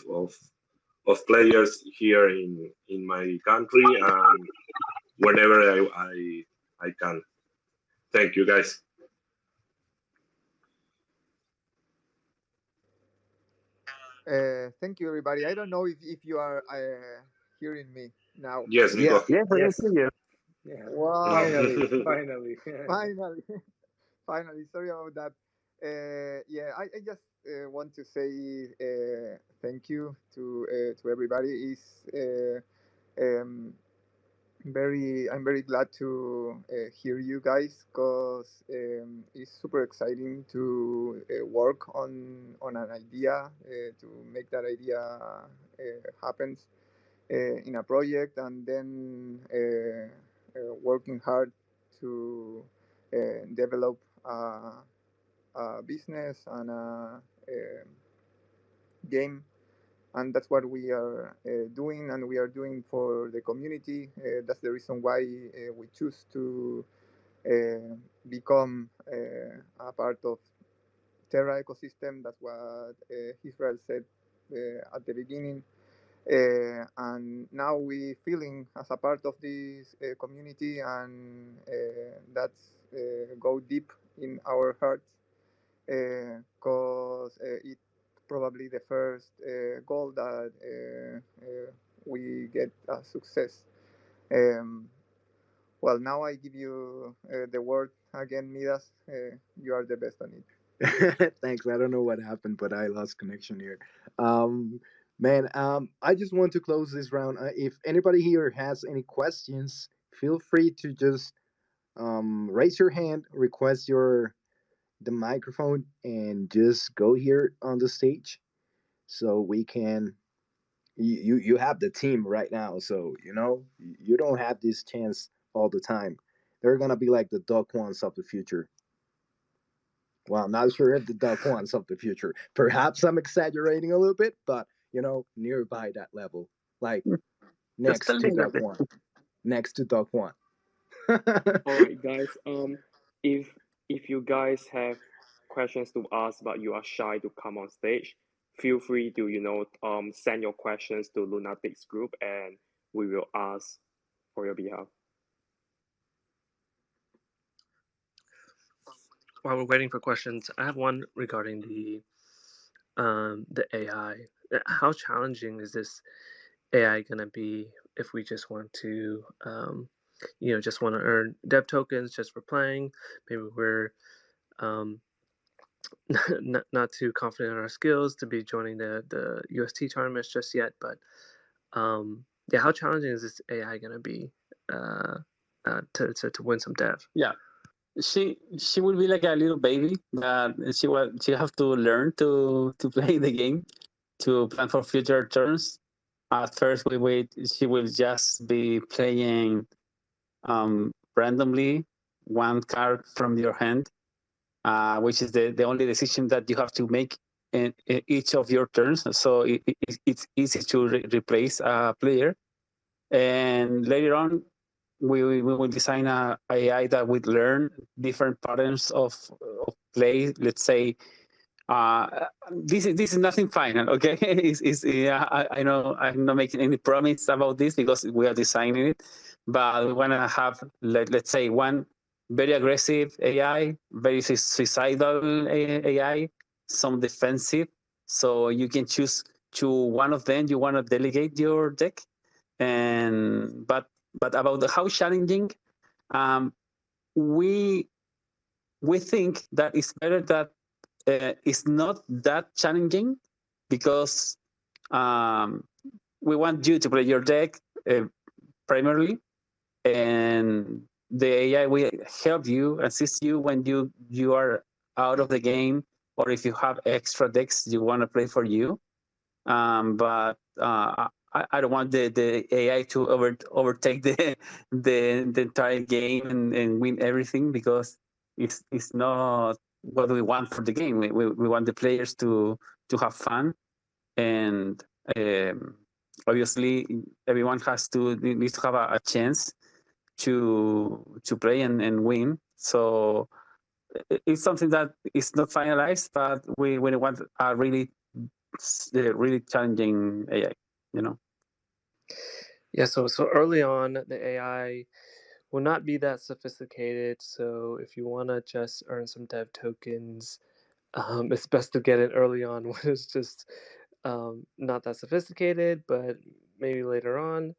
G: players here in my country and whenever I can. Thank you, guys.
I: Thank you, everybody. I don't know if you are hearing me now.
G: Yes,
A: Yeah.
G: Nico.
B: Yeah,
C: Yes.
B: yeah.
C: Yeah.
I: Wow.
C: Finally. Finally.
I: Finally, finally. Sorry about that. Yeah, I just want to say thank you to everybody. Is I'm very glad to hear you guys because it's super exciting to work on an idea to make that idea happens in a project, and then working hard to develop a business and a game. And that's what we are doing, and we are doing for the community. That's the reason why we choose to become a part of Terra ecosystem. That's what Israel said at the beginning. And now we feeling as a part of this community, and that's go deep in our hearts because it's probably the first goal that we get a success. Um, well, now I give you the word again, Midas. You are the best on it.
A: Thanks. I don't know what happened, but I lost connection here. Um, man, I just want to close this round. If anybody here has any questions, feel free to just raise your hand, request the microphone, and just go here on the stage so we can. You have the team right now, so you don't have this chance all the time. They're gonna be like the duck ones of the future. Well, I'm not sure if the duck wants of the future. Perhaps I'm exaggerating a little bit, but nearby that level, like
B: Just a
A: next to
B: little
A: duck
B: bit.
A: one, next to duck one.
E: All right, guys. If you guys have questions to ask but you are shy to come on stage, feel free to send your questions to Lunatics group and we will ask for your behalf.
D: While we're waiting for questions, I have one regarding the AI. How challenging is this AI gonna be if we just want to just want to earn dev tokens just for playing? Maybe we're not too confident in our skills to be joining the UST tournaments just yet, but yeah, how challenging is this AI gonna be to win some dev?
B: Yeah, she will be like a little baby, but she have to learn to play the game, to plan for future turns. At first, she will just be playing randomly one card from your hand, which is the only decision that you have to make in each of your turns. So it's easy to replace a player. And later on, we will design a AI that would learn different patterns of play. Let's say this is nothing final, okay? Yeah, I know I'm not making any promise about this because we are designing it, but we want to have let's say one very aggressive AI, very suicidal AI, some defensive. So you can choose to one of them. You want to delegate your deck, and but about how challenging, um, we think that it's better that it's not that challenging because um, we want you to play your deck primarily, and the AI will help you, assist you when you are out of the game, or if you have extra decks you want to play for you. But I don't want the AI to overtake the entire game and win everything because it's not what do we want for the game? We want the players to have fun, and obviously everyone needs to have a chance to play and win. So it's something that is not finalized, but we want a really challenging AI.
D: Yeah, so early on, the AI will not be that sophisticated. So if you want to just earn some dev tokens, it's best to get it early on when it's just not that sophisticated. But maybe later on,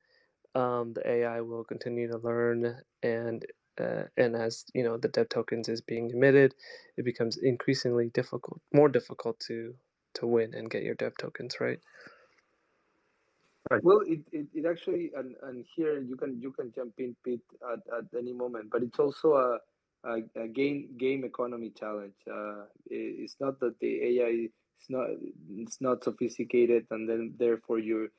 D: the AI will continue to learn, and as the dev tokens is being emitted, it becomes increasingly more difficult to win and get your dev tokens, right?
B: Right.
C: Well, it actually, and here you can jump in, Pete, at any moment, but it's also a game economy challenge. It's not that the AI is not it's not sophisticated, and then therefore you're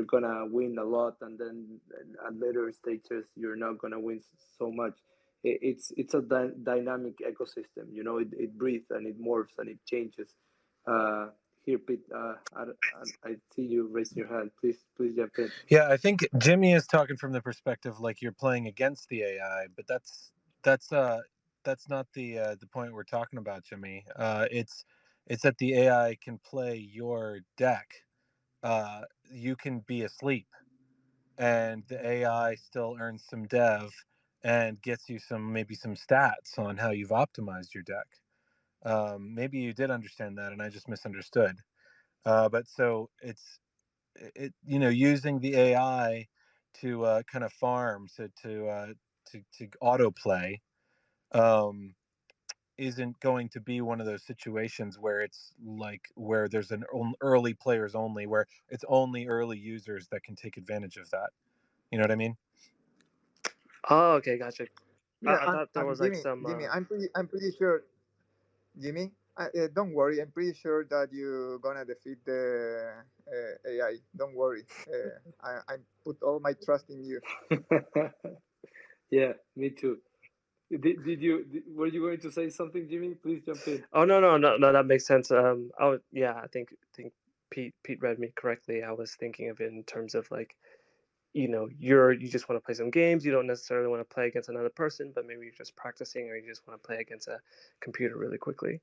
C: gonna win a lot, and then at later stages you're not gonna win so much. It's a dynamic ecosystem. It breathes and it morphs and it changes. Here, Pete, I see you raise your hand. Please jump in.
F: Yeah, I think Jimmy is talking from the perspective like you're playing against the AI, but that's not the point we're talking about, Jimmy. It's that the AI can play your deck. You can be asleep, and the AI still earns some dev and gets you maybe some stats on how you've optimized your deck. Maybe you did understand that, and I just misunderstood. But so using the AI to kind of farm to autoplay isn't going to be one of those situations where it's like where there's an early players only, where it's only early users that can take advantage of that. You know what I mean?
D: Oh, okay, gotcha.
I: Yeah,
D: I thought there was like some.
I: Jimmy, I'm pretty sure, Jimmy. Don't worry. I'm pretty sure that you're gonna defeat the AI. Don't worry. I put all my trust in you.
C: Yeah, me too. Were you going to say something, Jimmy? Please jump in.
D: Oh no, that makes sense. I think Pete read me correctly. I was thinking of it in terms of like, you just want to play some games. You don't necessarily want to play against another person, but maybe you're just practicing, or you just want to play against a computer really quickly.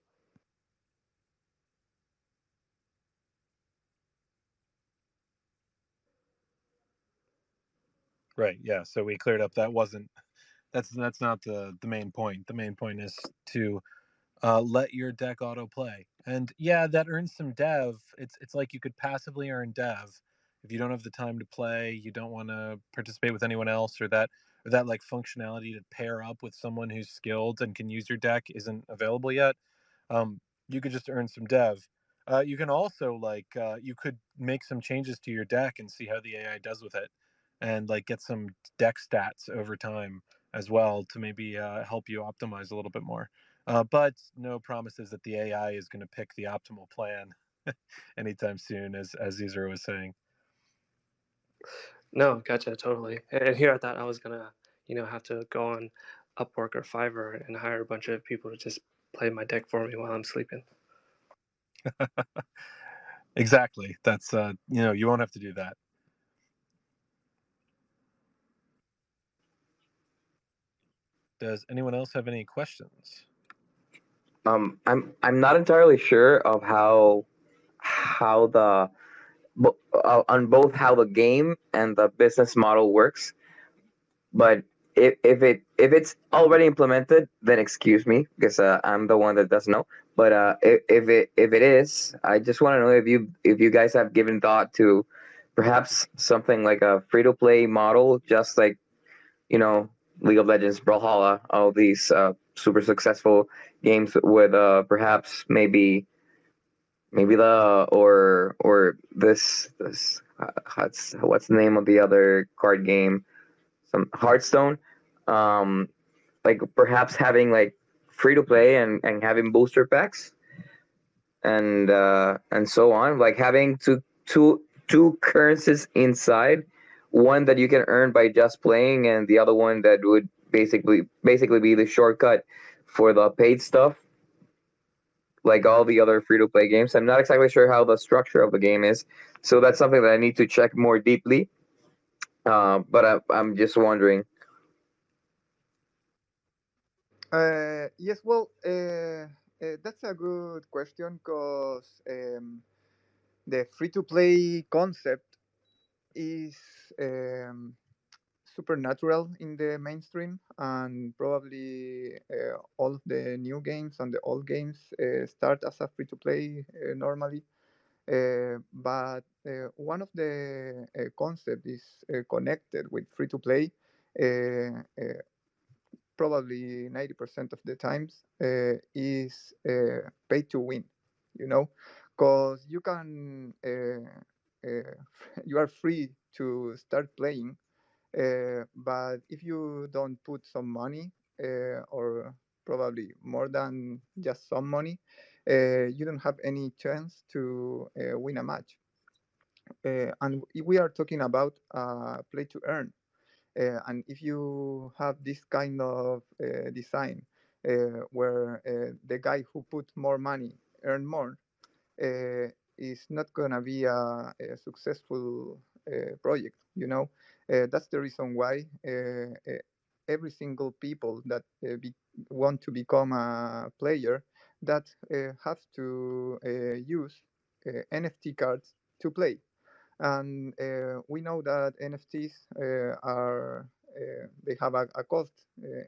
F: Right. Yeah. So we cleared up that's not the main point. The main point is to let your deck auto play, and yeah, that earns some dev. It's like you could passively earn dev if you don't have the time to play, you don't want to participate with anyone else, or that like functionality to pair up with someone who's skilled and can use your deck isn't available yet. You could just earn some dev. You can also you could make some changes to your deck and see how the AI does with it, and like get some deck stats over time as well to maybe help you optimize a little bit more. But no promises that the AI is going to pick the optimal plan anytime soon, as Isra was saying.
D: No, gotcha, totally. And here I thought I was gonna, have to go on Upwork or Fiverr and hire a bunch of people to just play my deck for me while I'm sleeping.
F: Exactly. That's you won't have to do that. Does anyone else have any questions?
H: I'm not entirely sure of how the on both how the game and the business model works. But if it's already implemented, then excuse me, because I'm the one that doesn't know. But if it is, I just want to know if you guys have given thought to perhaps something like a free to play model, just like League of Legends, Brawlhalla, all these super successful games with perhaps maybe or this what's the name of the other card game? Some Hearthstone, um, like perhaps having like free to play and having booster packs and so on, like having two currencies inside, one that you can earn by just playing, and the other one that would basically be the shortcut for the paid stuff. like all the other free to play games. I'm not exactly sure how the structure of the game is, so that's something that I need to check more deeply. But I'm just wondering.
I: Yes, well, that's a good question because the free to play concept is supernatural in the mainstream, and probably all of the new games and the old games start as a free to play normally. But one of the concept is connected with free to play. Probably 90% of the times is pay to win, you know, because you can you are free to start playing, but if you don't put some money, or probably more than just some money, you don't have any chance to win a match. And we are talking about play to earn. And if you have this kind of design where the guy who put more money earn more, is not gonna be a successful project. You know, that's the reason why every single people that want to become a player that have to use NFT cards to play. And we know that NFTs are they have a cost.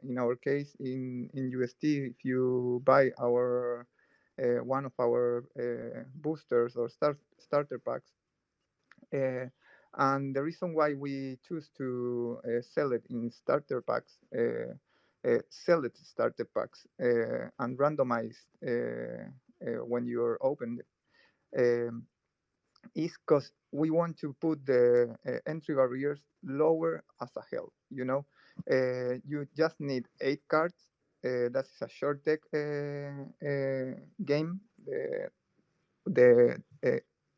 I: In our case, in UST, if you buy our one of our boosters or starter packs, uh, and the reason why we choose to sell it in starter packs, sell it starter packs, and randomized when you're open um, is because we want to put the entry barriers lower as a hell. You know, you just need 8 cards. That's a short deck game. The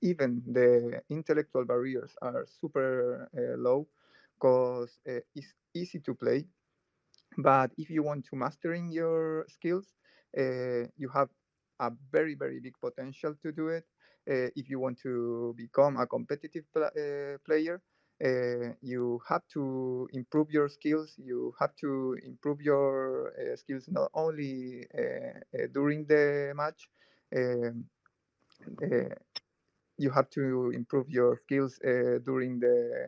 I: Even the intellectual barriers are super low because it's easy to play. But if you want to mastering your skills, you have a very big potential to do it. If you want to become a competitive player, you have to improve your skills. You have to improve your skills not only during the match. Um, uh, you have to improve your skills during the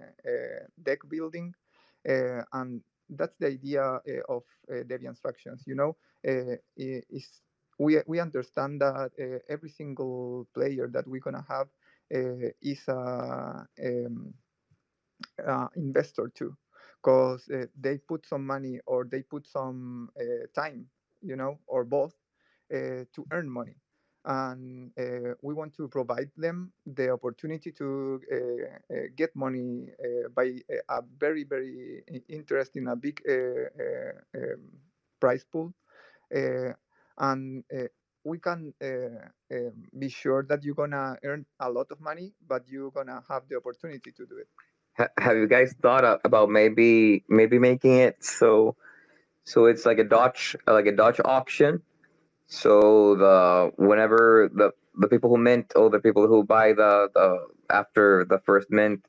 I: deck building, and that's the idea of Deviants factions. You know, is we understand that every single player that we're gonna have is a investor too, because they put some money or they put some time, you know, or both, to earn money. And we want to provide them the opportunity to get money by a very interesting, a big prize pool. Uh, and we can be sure that you're gonna earn a lot of money, but you're gonna have the opportunity to do it.
H: Have you guys thought about maybe making it so it's like a Dutch auction? So the whenever the people who mint or the people who buy the after the first mint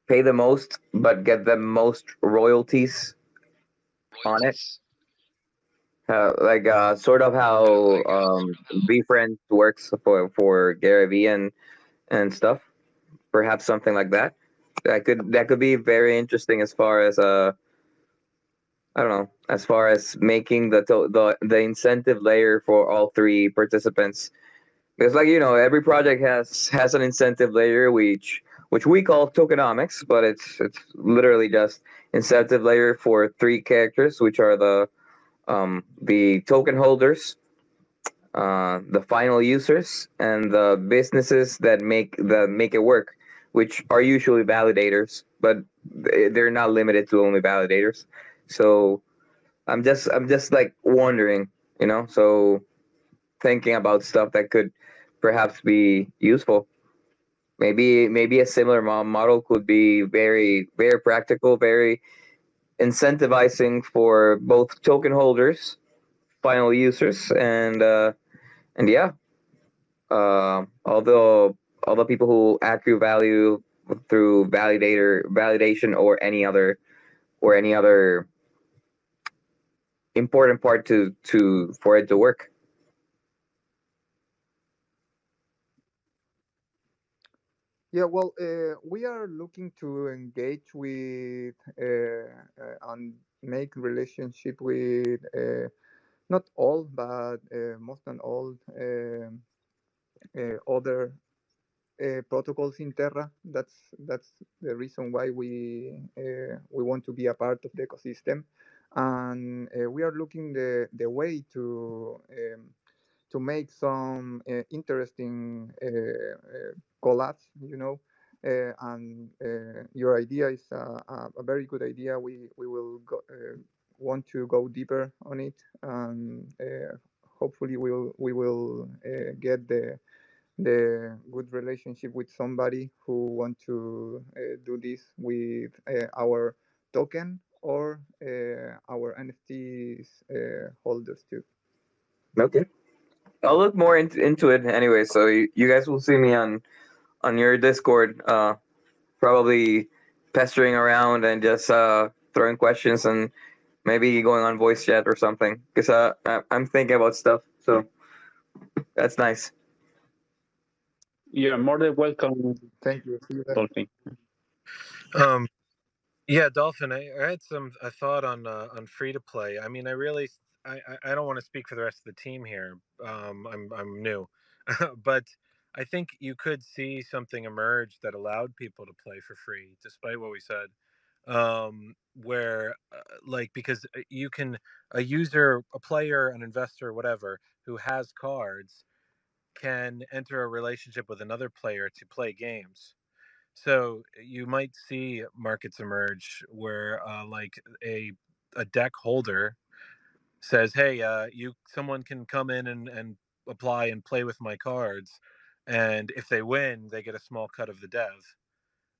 H: pay the most but get the most royalties on it. Sort of how Befriend works for Gary Vee and stuff. Perhaps something like that. That could be very interesting as far as I don't know, as far as making the incentive layer for all three participants. Because like every project has an incentive layer which we call tokenomics, but it's literally just incentive layer for three characters, which are the token holders, the final users, and the businesses that make it work, which are usually validators, but they're not limited to only validators. So I'm just like wondering, so thinking about stuff that could perhaps be useful. Maybe a similar model could be very practical, very incentivizing for both token holders, final users, and yeah, all the people who accrue value through validation or any other important part to for it to work.
I: Yeah, well, we are looking to engage with and make relationship with not all, but most and all other protocols in Terra. That's the reason why we want to be a part of the ecosystem, and we are looking the way to make some interesting collabs, and your idea is a very good idea. We will want to go deeper on it, and hopefully we will get the good relationship with somebody who want to do this with our token or our NFTs holders too.
H: Okay, I'll look more into it anyway. So you guys will see me on your Discord, probably pestering around and just throwing questions and maybe going on voice chat or something. Because I'm thinking about stuff, so that's nice.
B: You're more than welcome,
I: Thank you. See you there.
B: Dolphin.
F: Um, yeah, Dolphin. I had a thought on free to play. I mean, I don't want to speak for the rest of the team here. I'm new, but I think you could see something emerge that allowed people to play for free, despite what we said. Where like because you can a user, a player, an investor, whatever, who has cards can enter a relationship with another player to play games. So you might see markets emerge where like a deck holder says, "Hey, someone can come in and apply and play with my cards, and if they win, they get a small cut of the dev.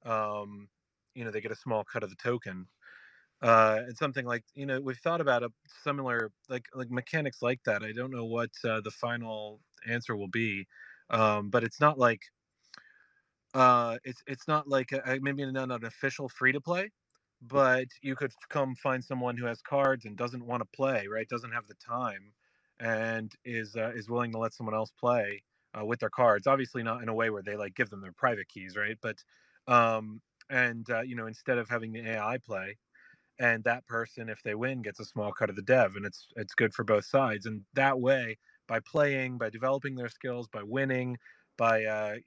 F: Um, they get a small cut of the token." It's something like we've thought about a similar like mechanics like that. I don't know what the final answer will be, but it's not like maybe not an official free to play, but you could come find someone who has cards and doesn't want to play, right? Doesn't have the time, and is willing to let someone else play with their cards. Obviously, not in a way where they like give them their private keys, right? But and instead of having the AI play, and that person, if they win, gets a small cut of the dev, and it's good for both sides. And that way, by playing, by developing their skills, by winning, by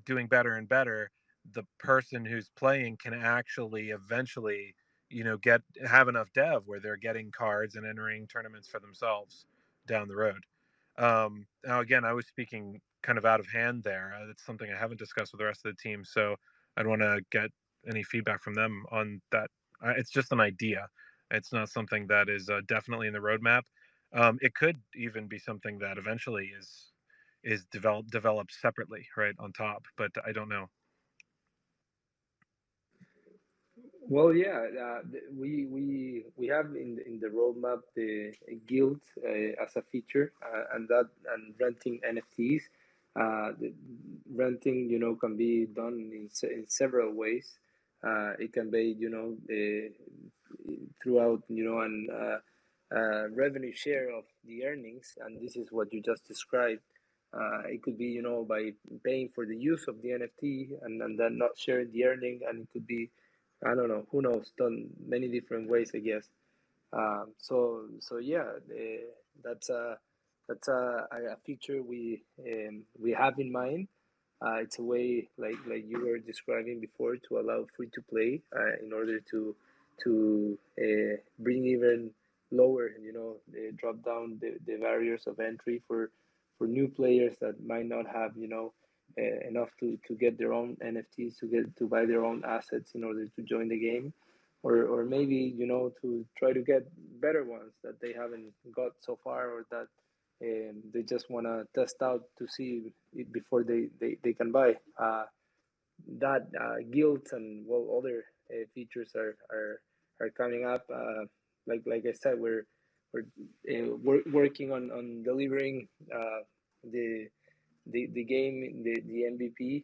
F: doing better and better, the person who's playing can actually eventually get have enough dev where they're getting cards and entering tournaments for themselves down the road. Now again, I was speaking kind of out of hand there. That's something I haven't discussed with the rest of the team, so I'd want to get any feedback from them on that. It's just an idea. It's not something that is definitely in the roadmap. It could even be something that eventually is developed separately, right on top. But I don't know.
C: Well, yeah, we have in the roadmap the guild as a feature, and renting NFTs. Renting, can be done in several ways. It can be, throughout, an revenue share of the earnings, and this is what you just described. It could be, by paying for the use of the NFT and then not sharing the earning, and it could be, I don't know, who knows, done many different ways, I guess. So yeah, that's a feature we have in mind. It's a way, like you were describing before, to allow free to play in order to bring even lower, drop down the barriers of entry for new players that might not have, enough to get their own NFTs, to buy their own assets in order to join the game, or maybe, to try to get better ones that they haven't got so far, or that they just want to test out to see it before they can buy. That guilds and, well, other features are coming up. Like I said, we're working on delivering the game, the MVP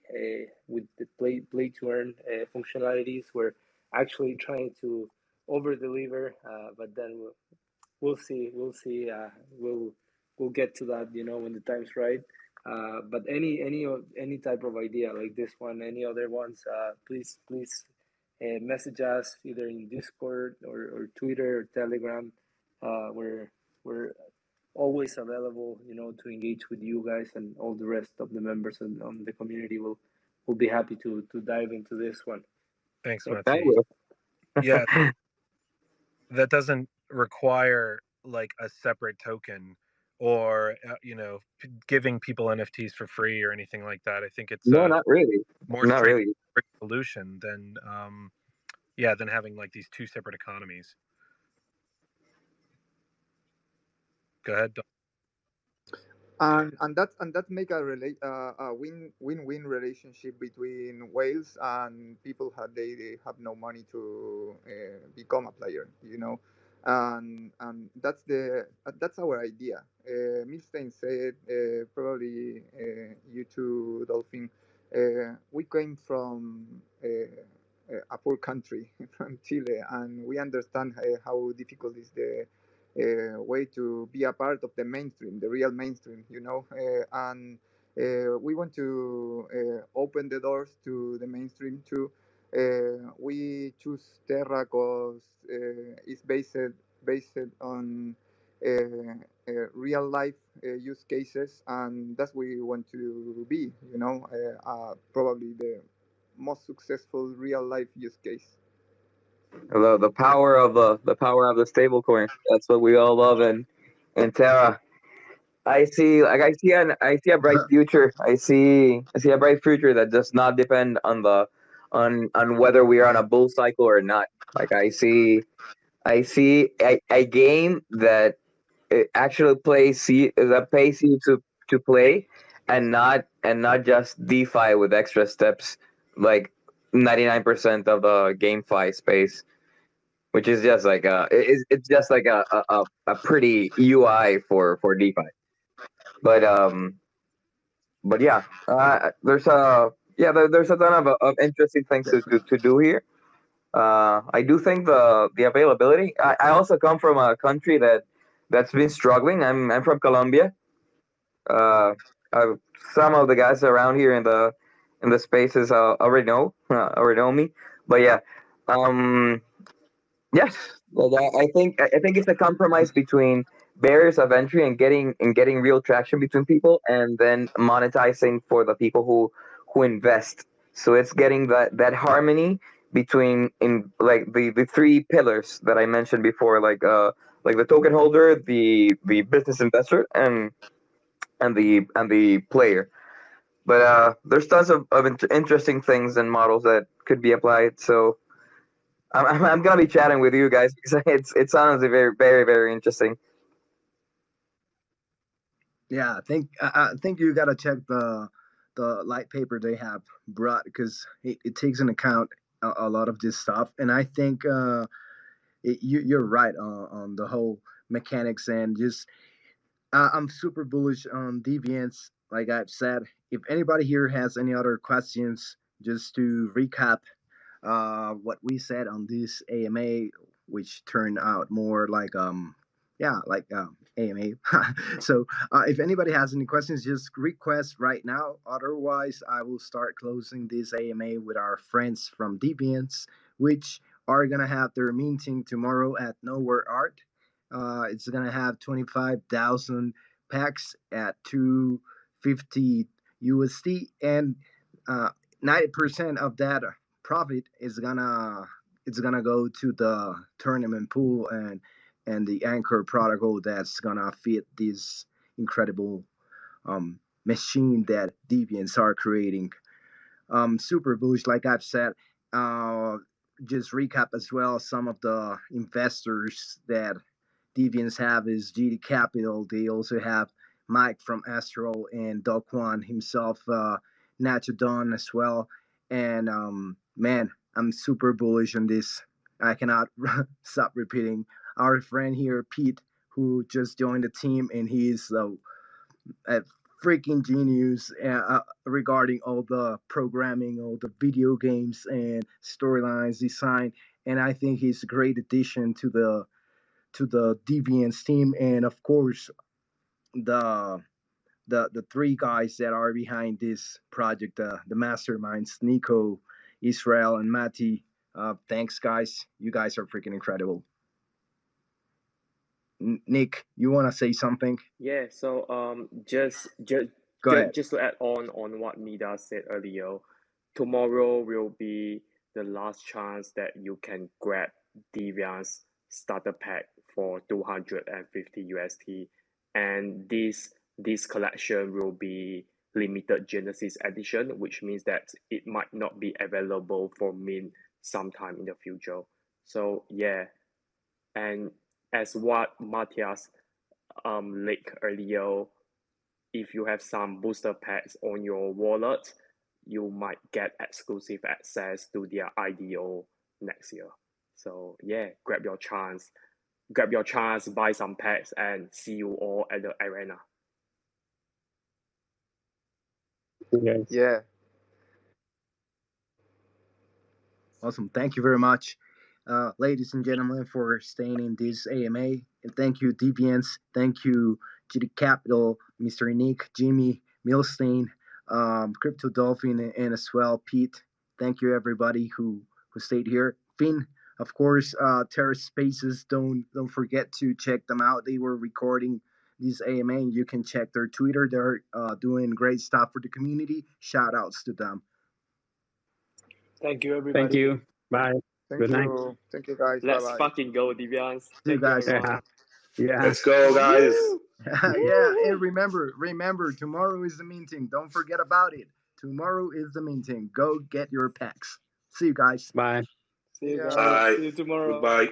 C: with the play to earn functionalities. We're actually trying to over deliver, but then we'll see. We'll get to that, when the time's right. But any type of idea like this one, any other ones, please message us either in Discord or Twitter or Telegram. We're always available, to engage with you guys, and all the rest of the members on the community will be happy to dive into this one.
F: Thanks,
C: So,
H: I
F: Mati.
H: will.
F: Yeah, that doesn't require like a separate token or giving people NFTs for free or anything like that. I think it's
H: No, not really.
F: more
H: Not really.
F: straightforward solution than than having like these two separate economies. Go ahead, Don.
I: And that make a win-win relationship between whales and people they have no money to become a player, and that's our idea. Milstein said, probably you too, Dolphin. We came from a poor country from Chile, and we understand how difficult is the way to be a part of the mainstream, the real mainstream, and we want to open the doors to the mainstream too. We choose Terra because it's based on real life use cases, and that's what we want to be. Probably the most successful real life use case.
H: The power of the stable coin. That's what we all love in Terra. I see a bright future. I see a bright future that does not depend on on whether we are on a bull cycle or not. Like I see a game that it actually that pays you to play, and not just DeFi with extra steps like 99% of the GameFi space, which is just like it's just like a pretty UI for DeFi. But there's a ton of interesting things to do here. I do think the availability. I also come from a country that's been struggling. I'm from Colombia. Uh, uh, some of the guys around here in the spaces already know me. But yeah, um, yes, well, I think it's a compromise between barriers of entry and getting real traction between people, and then monetizing for the people who invest. So it's getting that harmony between in like the three pillars that I mentioned before, like the token holder, the business investor, and the player. But there's tons of interesting things and models that could be applied. So I'm gonna be chatting with you guys because it's honestly very very very interesting.
A: Yeah, I think you gotta check the light paper they have brought, because it takes into account a lot of this stuff, and I think you're right on the whole mechanics, and just I'm super bullish on Deviants. Like I've said, if anybody here has any other questions, just to recap what we said on this AMA, which turned out more like like AMA. So if anybody has any questions, just request right now. Otherwise, I will start closing this AMA with our friends from Deviants, which are gonna have their meeting tomorrow at Nowhere Art. It's gonna have 25,000 packs at 250 USD, and 90% of that profit is gonna go to the tournament pool and the anchor protocol that's gonna fit this incredible machine that Deviants are creating. Super bullish, like I've said. Uh, just recap as well some of the investors that Deviants have is GD Capital. They also have Mike from Astral and Doc One himself, Nacho Don as well. And man, I'm super bullish on this. I cannot stop repeating. Our friend here, Pete, who just joined the team, and he's a freaking genius regarding all the programming, all the video games and storylines design. And I think he's a great addition to the Deviants team. And of course, the the three guys that are behind this project, the masterminds, Nico, Israel, and Mati. Thanks, guys. You guys are freaking incredible. Nick, you want to say something?
E: Yeah, so
A: Go ahead.
E: just to add on what Mida said earlier, tomorrow will be the last chance that you can grab Deviant's starter pack for 250 UST, and this collection will be limited Genesis edition, which means that it might not be available for mint sometime in the future. So yeah, and as what Matthias leaked earlier, if you have some booster packs on your wallet, you might get exclusive access to their IDO next year. So yeah, grab your chance, buy some packs, and see you all at the arena.
B: Yes.
I: Yeah.
A: Awesome. Thank you very much, ladies and gentlemen, for staying in this AMA. And thank you, Deviants. Thank you, GD Capital, Mr. Nick, Jimmy, Milstein, Crypto Dolphin, and as well, Pete. Thank you, everybody who stayed here. Finn, of course, Terra Spaces. Don't forget to check them out. They were recording this AMA, and you can check their Twitter. They're doing great stuff for the community. Shout outs to them.
C: Thank you, everybody.
B: Thank you. Bye.
I: Thank
B: Good night.
I: you. Thank you, guys.
E: Let's
I: Bye bye.
E: fucking go, Deviants.
A: See you
E: Thank you,
A: guys.
E: everyone.
B: Yeah.
G: Let's go, guys.
A: Yeah, and remember, tomorrow is the minting. Don't forget about it. Tomorrow is the minting. Go get your packs. See you guys.
B: Bye.
C: See you
I: Yeah.
C: guys.
G: Bye.
C: See you tomorrow.
G: Goodbye.